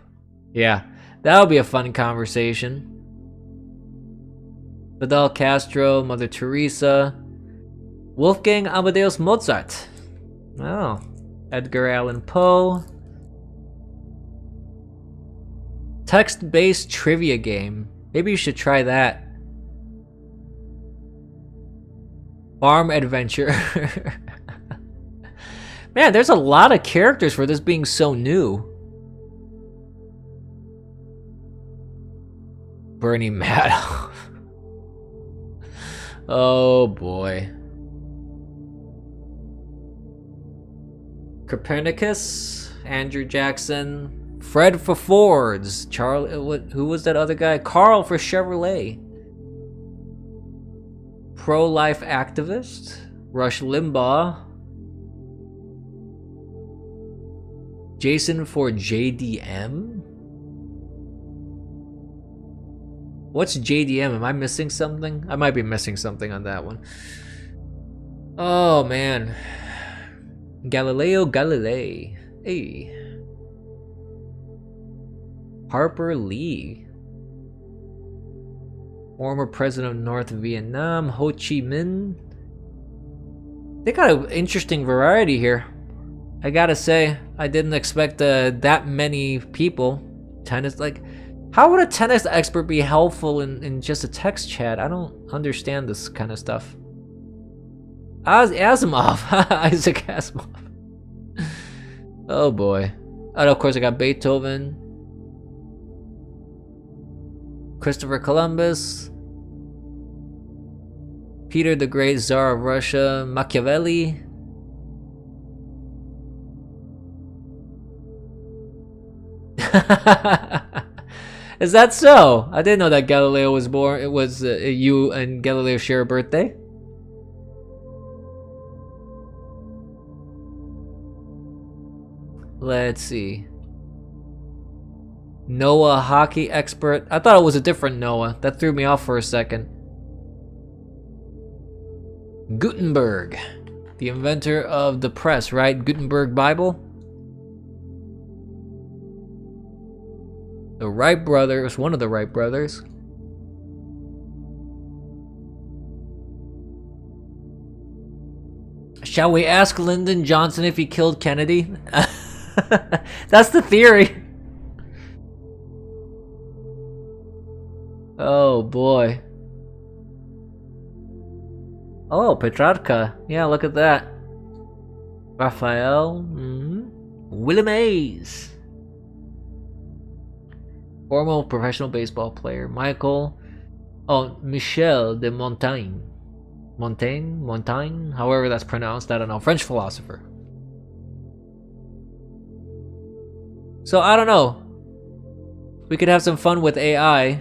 Yeah, that'll be a fun conversation. Fidel Castro, Mother Teresa, Wolfgang Amadeus Mozart. Oh, Edgar Allan Poe. Text-based trivia game. Maybe you should try that. Farm adventure. Man, there's a lot of characters for this being so new. Bernie Madoff. Oh boy. Copernicus, Andrew Jackson, Fred for Fords, Charlie. Who was that other guy? Carl for Chevrolet. Pro-life activist, Rush Limbaugh. Jason for JDM? What's JDM? Am I missing something? I might be missing something on that one. Oh man. Galileo Galilei. Hey. Harper Lee. Former president of North Vietnam, Ho Chi Minh. They got an interesting variety here. I gotta say, I didn't expect that many people. Tennis, like, how would a tennis expert be helpful in just a text chat? I don't understand this kind of stuff. Asimov, Isaac Asimov. Oh boy. And of course I got Beethoven. Christopher Columbus. Peter the Great, Tsar of Russia, Machiavelli. Is that so? I didn't know that Galileo was born. It was you and Galileo share a birthday. Let's see. Noah, hockey expert. I thought it was a different Noah. That threw me off for a second. Gutenberg, the inventor of the press, right? Gutenberg Bible. The Wright brothers, one of the Wright brothers. Shall we ask Lyndon Johnson if he killed Kennedy? That's the theory. Oh boy. Oh, Petrarca. Yeah, look at that. Raphael. Willie Mays. Former professional baseball player. Michael. Oh, Michel de Montaigne. Montaigne? However that's pronounced, I don't know. French philosopher. So, I don't know. We could have some fun with AI.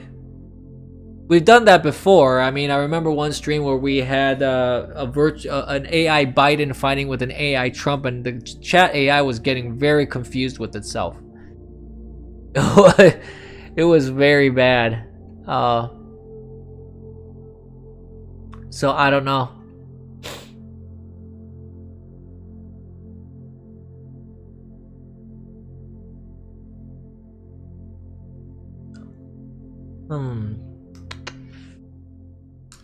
We've done that before. I mean, I remember one stream where we had an AI Biden fighting with an AI Trump, and the chat AI was getting very confused with itself. It was very bad. So I don't know.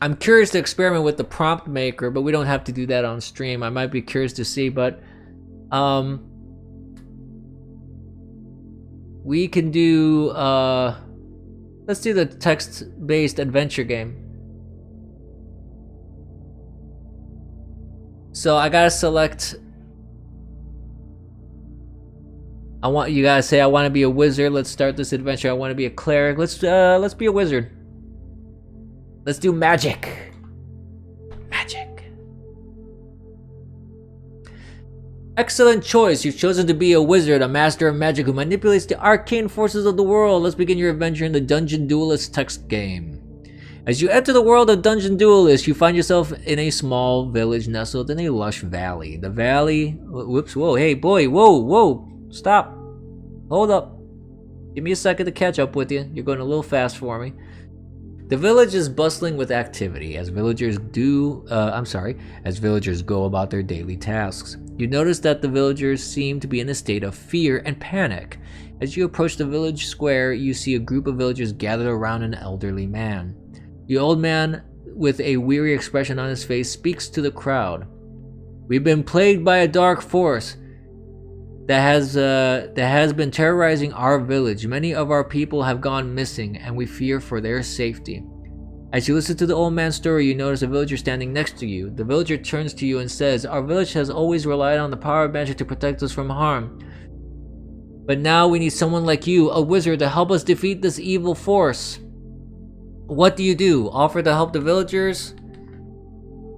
I'm curious to experiment with the prompt maker, but we don't have to do that on stream. I might be curious to see, but we can do let's do the text-based adventure game. So I gotta select. You gotta say I want to be a wizard. Let's start this adventure. I want to be a cleric. Let's be a wizard. Let's do magic. Magic. Excellent choice. You've chosen to be a wizard, a master of magic who manipulates the arcane forces of the world. Let's begin your adventure in the Dungeon Duelist text game. As you enter the world of Dungeon Duelist, you find yourself in a small village nestled in a lush valley. The valley... Whoops, whoa, hey, boy, whoa, stop. Hold up. Give me a second to catch up with you. You're going a little fast for me. The village is bustling with activity as villagers go about their daily tasks. You notice that the villagers seem to be in a state of fear and panic. As you approach the village square, you see a group of villagers gathered around an elderly man. The old man, with a weary expression on his face, speaks to the crowd. We've been plagued by a dark force that has been terrorizing our village. Many of our people have gone missing, and we fear for their safety. As you listen to the old man's story, you notice a villager standing next to you. The villager turns to you and says, "Our village has always relied on the power of magic to protect us from harm. But now we need someone like you, a wizard, to help us defeat this evil force. What do? Offer to help the villagers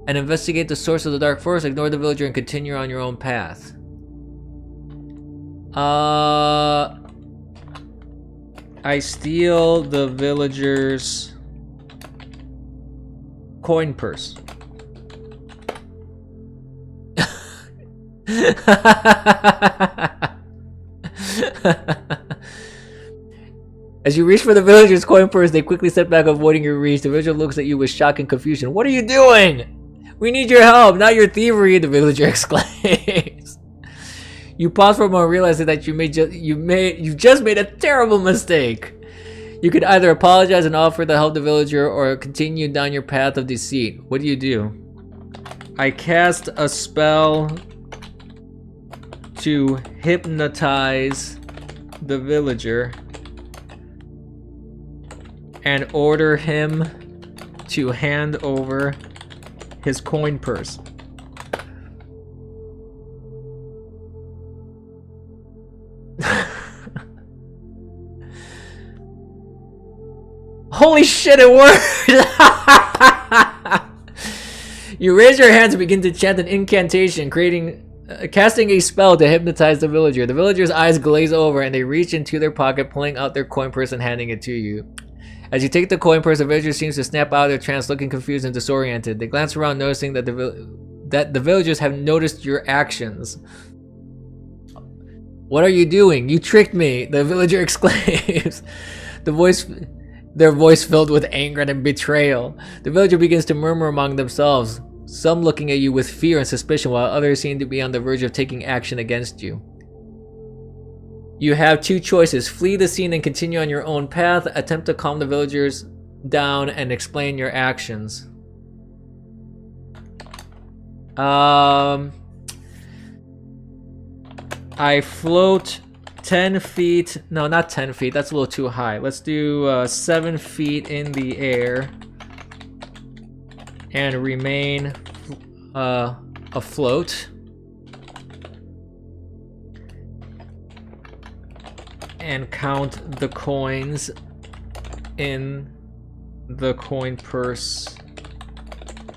and investigate the source of the dark force, ignore the villager, and continue on your own path." I steal the villager's coin purse. As you reach for the villager's coin purse, they quickly step back, avoiding your reach. The villager looks at you with shock and confusion. "What are you doing? We need your help, not your thievery," the villager exclaims. You pause for a moment, realizing that you've just made a terrible mistake. You could either apologize and offer to help the villager, or continue down your path of deceit. What do? I cast a spell to hypnotize the villager and order him to hand over his coin purse. Holy shit, it worked! You raise your hands and begin to chant an incantation, casting a spell to hypnotize the villager. The villager's eyes glaze over and they reach into their pocket, pulling out their coin purse and handing it to you. As you take the coin purse, the villager seems to snap out of their trance, looking confused and disoriented. They glance around, noticing that the villagers have noticed your actions. "What are you doing? You tricked me!" the villager exclaims, their voice filled with anger and betrayal. The villager begins to murmur among themselves, some looking at you with fear and suspicion, while others seem to be on the verge of taking action against you. You have two choices: flee the scene and continue on your own path, attempt to calm the villagers down and explain your actions. I float 10 feet. No, not 10 feet. That's a little too high. Let's do 7 feet in the air and remain afloat. And count the coins in the coin purse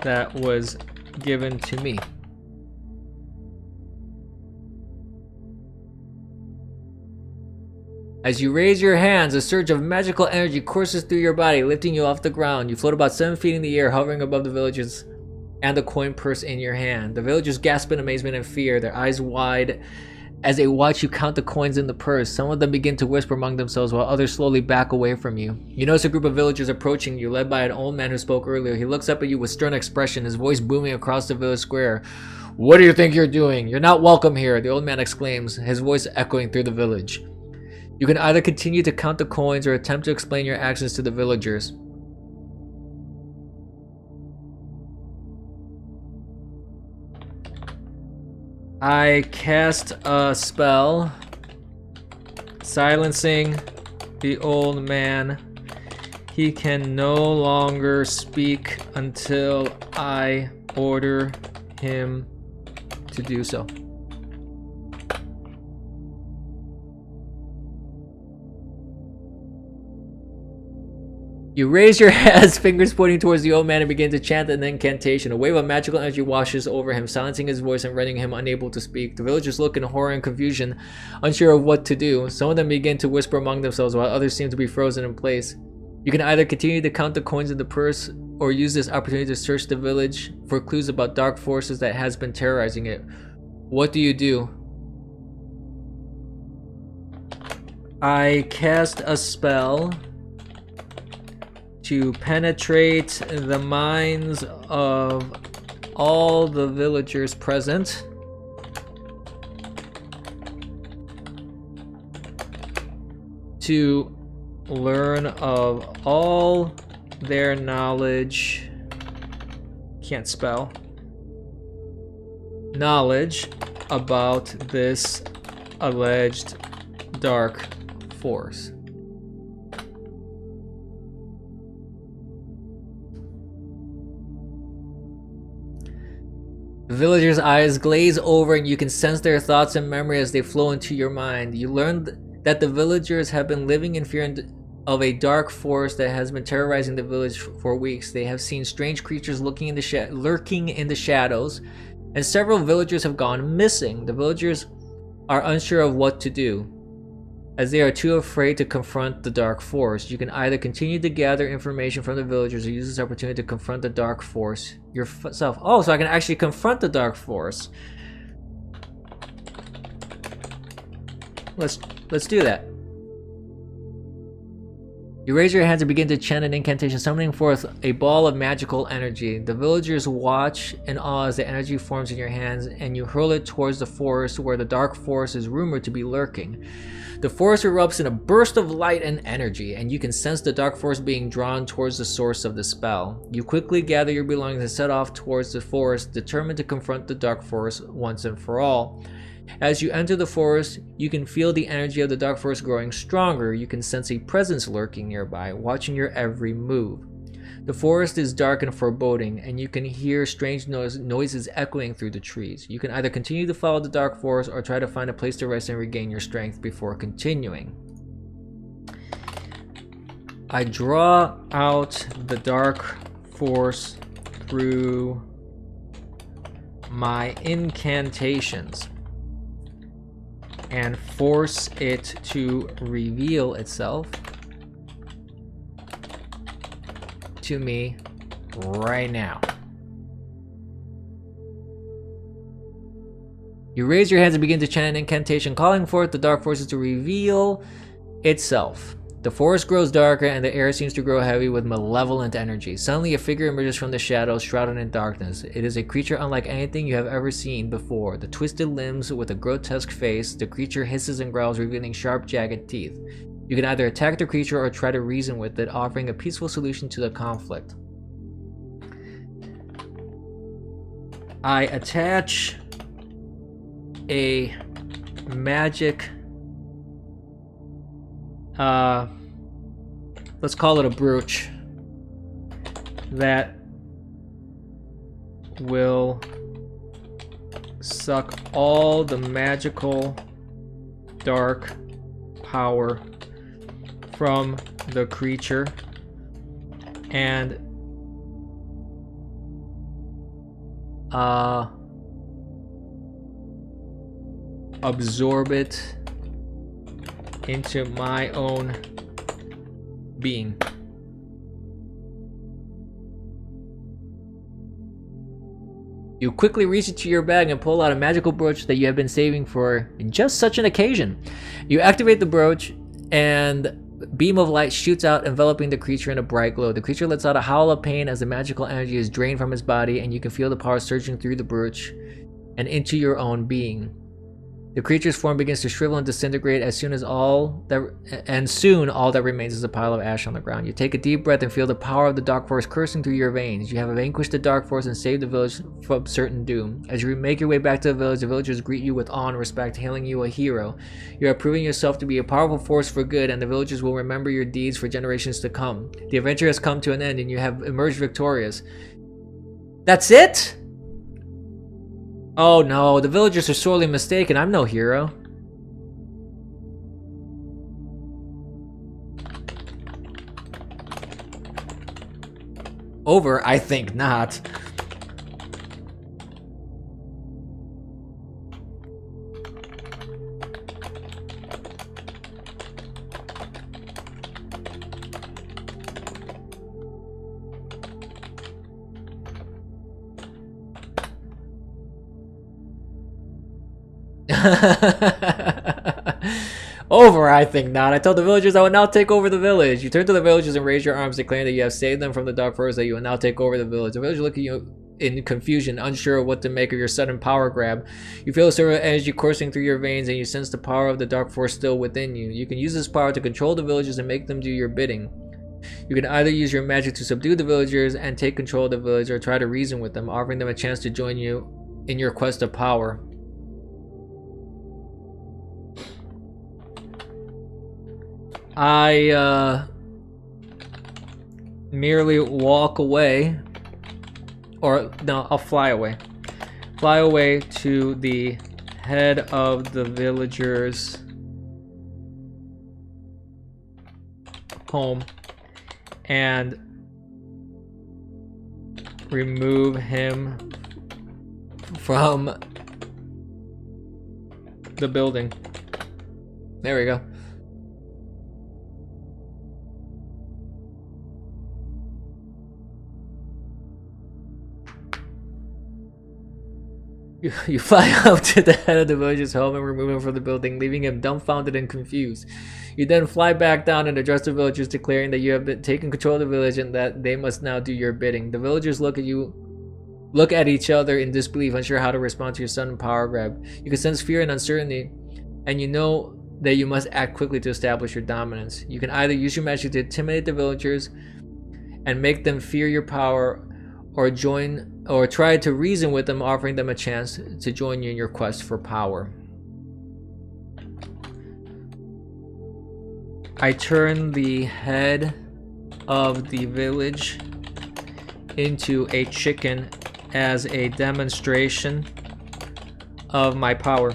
that was given to me. As you raise your hands, a surge of magical energy courses through your body, lifting you off the ground. You float about 7 feet in the air, hovering above the villagers and the coin purse in your hand. The villagers gasp in amazement and fear, their eyes wide as they watch you count the coins in the purse. Some of them begin to whisper among themselves, while others slowly back away from you. You notice a group of villagers approaching you, led by an old man who spoke earlier. He looks up at you with stern expression, his voice booming across the village square. "What do you think you're doing? You're not welcome here," the old man exclaims, his voice echoing through the village. You can either continue to count the coins or attempt to explain your actions to the villagers. I cast a spell silencing the old man. He can no longer speak until I order him to do so. You raise your hands, fingers pointing towards the old man, and begin to chant an incantation. A wave of magical energy washes over him, silencing his voice and rendering him unable to speak. The villagers look in horror and confusion, unsure of what to do. Some of them begin to whisper among themselves, while others seem to be frozen in place. You can either continue to count the coins in the purse, or use this opportunity to search the village for clues about dark forces that has been terrorizing it. What do you do? I cast a spell to penetrate the minds of all the villagers present. To learn of all their knowledge. Can't spell. Knowledge about this alleged dark force. The villagers' eyes glaze over and you can sense their thoughts and memory as they flow into your mind. You learn that the villagers have been living in fear of a dark force that has been terrorizing the village for weeks. They have seen strange creatures lurking in the shadows, and several villagers have gone missing. The villagers are unsure of what to do, as they are too afraid to confront the dark force. You can either continue to gather information from the villagers or use this opportunity to confront the dark force yourself. Oh, so I can actually confront the dark force. Let's do that. You raise your hands and begin to chant an incantation, summoning forth a ball of magical energy. The villagers watch in awe as the energy forms in your hands, and you hurl it towards the forest where the dark force is rumored to be lurking. The forest erupts in a burst of light and energy, and you can sense the dark force being drawn towards the source of the spell. You quickly gather your belongings and set off towards the forest, determined to confront the dark force once and for all. As you enter the forest, you can feel the energy of the dark force growing stronger. You can sense a presence lurking nearby, watching your every move. The forest is dark and foreboding, and you can hear strange noises echoing through the trees. You can either continue to follow the dark force or try to find a place to rest and regain your strength before continuing. I draw out the dark force through my incantations and force it to reveal itself to me right now. You raise your hands and begin to chant an incantation, calling forth the dark forces to reveal itself. The forest grows darker and the air seems to grow heavy with malevolent energy. Suddenly a figure emerges from the shadows, shrouded in darkness. It is a creature unlike anything you have ever seen before. The twisted limbs with a grotesque face, the creature hisses and growls, revealing sharp, jagged teeth. You can either attack the creature or try to reason with it, offering a peaceful solution to the conflict. I attach a magic, let's call it a brooch, that will suck all the magical dark power from the creature and absorb it into my own being. You quickly reach into your bag and pull out a magical brooch that you have been saving for just such an occasion. You activate the brooch and a beam of light shoots out, enveloping the creature in a bright glow. The creature lets out a howl of pain as the magical energy is drained from his body, and you can feel the power surging through the brooch and into your own being. The creature's form begins to shrivel and disintegrate soon all that remains is a pile of ash on the ground. You take a deep breath and feel the power of the dark force coursing through your veins. You have vanquished the dark force and saved the village from certain doom. As you make your way back to the villagers greet you with awe and respect, hailing you a hero. You are proving yourself to be a powerful force for good, and the villagers will remember your deeds for generations to come. The adventure has come to an end, and you have emerged victorious. That's it? Oh no, the villagers are sorely mistaken. I'm no hero. Over? I think not. Over, I think not. I told the villagers I would now take over the village. You turn to the villagers and raise your arms, declaring that you have saved them from the dark forest, that you will now take over the village. The villagers look at you in confusion, unsure of what to make of your sudden power grab. You feel a sort of energy coursing through your veins, and you sense the power of the dark force still within you. You can use this power to control the villagers and make them do your bidding. You can either use your magic to subdue the villagers and take control of the village, or try to reason with them, offering them a chance to join you in your quest of power. I merely walk away, or no, I'll fly away. Fly away to the head of the villagers' home and remove him from the building. There we go. You fly up to the head of the villager's home and remove him from the building, leaving him dumbfounded and confused. You then fly back down and address the villagers, declaring that you have been taken control of the village and that they must now do your bidding. The villagers look at each other in disbelief, unsure how to respond to your sudden power grab. You can sense fear and uncertainty, and you know that you must act quickly to establish your dominance. You can either use your magic to intimidate the villagers and make them fear your power, or try to reason with them, offering them a chance to join you in your quest for power. I turn the head of the village into a chicken as a demonstration of my power.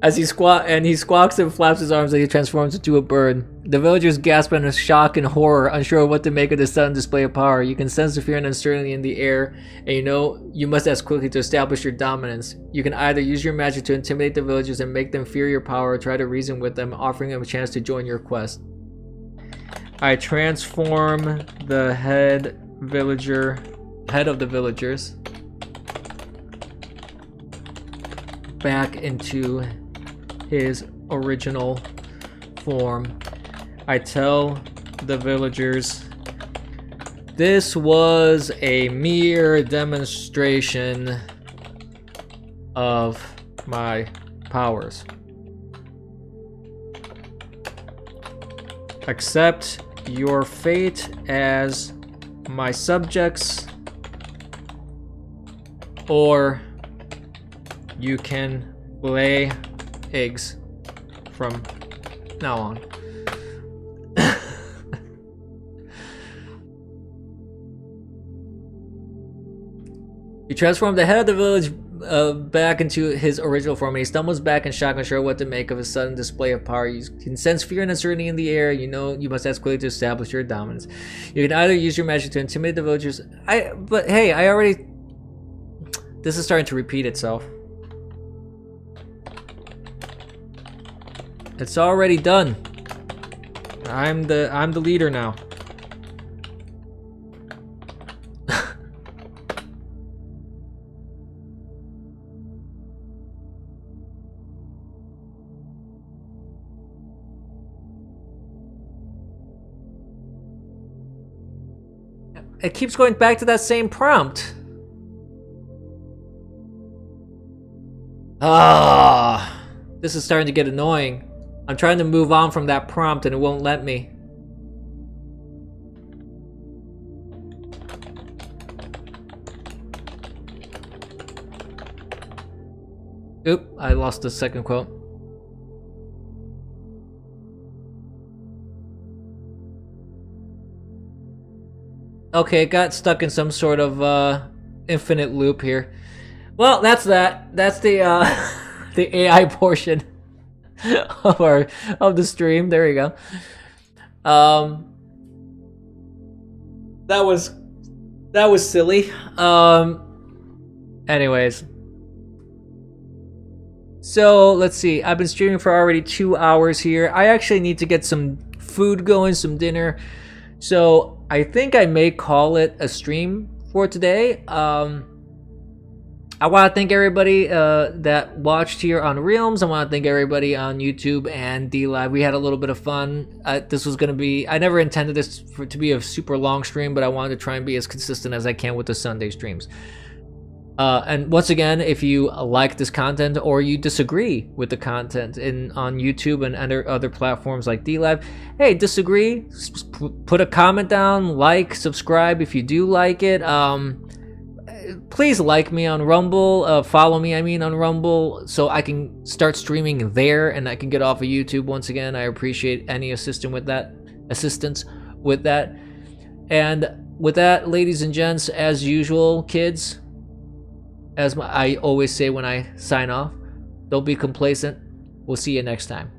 As he squawks and flaps his arms as he transforms into a bird. The villagers gasp in shock and horror, unsure of what to make of this sudden display of power. You can sense the fear and uncertainty in the air, and you know you must act quickly to establish your dominance. You can either use your magic to intimidate the villagers and make them fear your power, or try to reason with them, offering them a chance to join your quest. I transform the head of the villagers back into his original form. I tell the villagers, this was a mere demonstration of my powers. Accept your fate as my subjects, or you can lay eggs from now on. You transform the head of the village back into his original form, and he stumbles back in shock, unsure what to make of his sudden display of power. You can sense fear and uncertainty in the air. You know you must act quickly to establish your dominance. You can either use your magic to intimidate the villagers. But hey, I already... This is starting to repeat itself. It's already done. I'm the leader now. It keeps going back to that same prompt. Ah, this is starting to get annoying. I'm trying to move on from that prompt and it won't let me. Oop, I lost the second quote. Okay, got stuck in some sort of infinite loop here. Well, that's that. That's the the AI portion of the stream. There you go. That was silly. Anyways. So, let's see. I've been streaming for already 2 hours here. I actually need to get some food going, some dinner. So, I think I may call it a stream for today. I want to thank everybody that watched here on Realms. I want to thank everybody on YouTube and DLive. We had a little bit of fun. This was going to be... I never intended this to be a super long stream, but I wanted to try and be as consistent as I can with the Sunday streams. And once again, if you like this content or you disagree with the content on YouTube and other platforms like DLive, hey, disagree, put a comment down, like, subscribe if you do like it. Please like me on Rumble, follow me, on Rumble, so I can start streaming there and I can get off of YouTube once again. I appreciate any assistance with that. And with that, ladies and gents, as usual, kids, as I always say when I sign off, don't be complacent. We'll see you next time.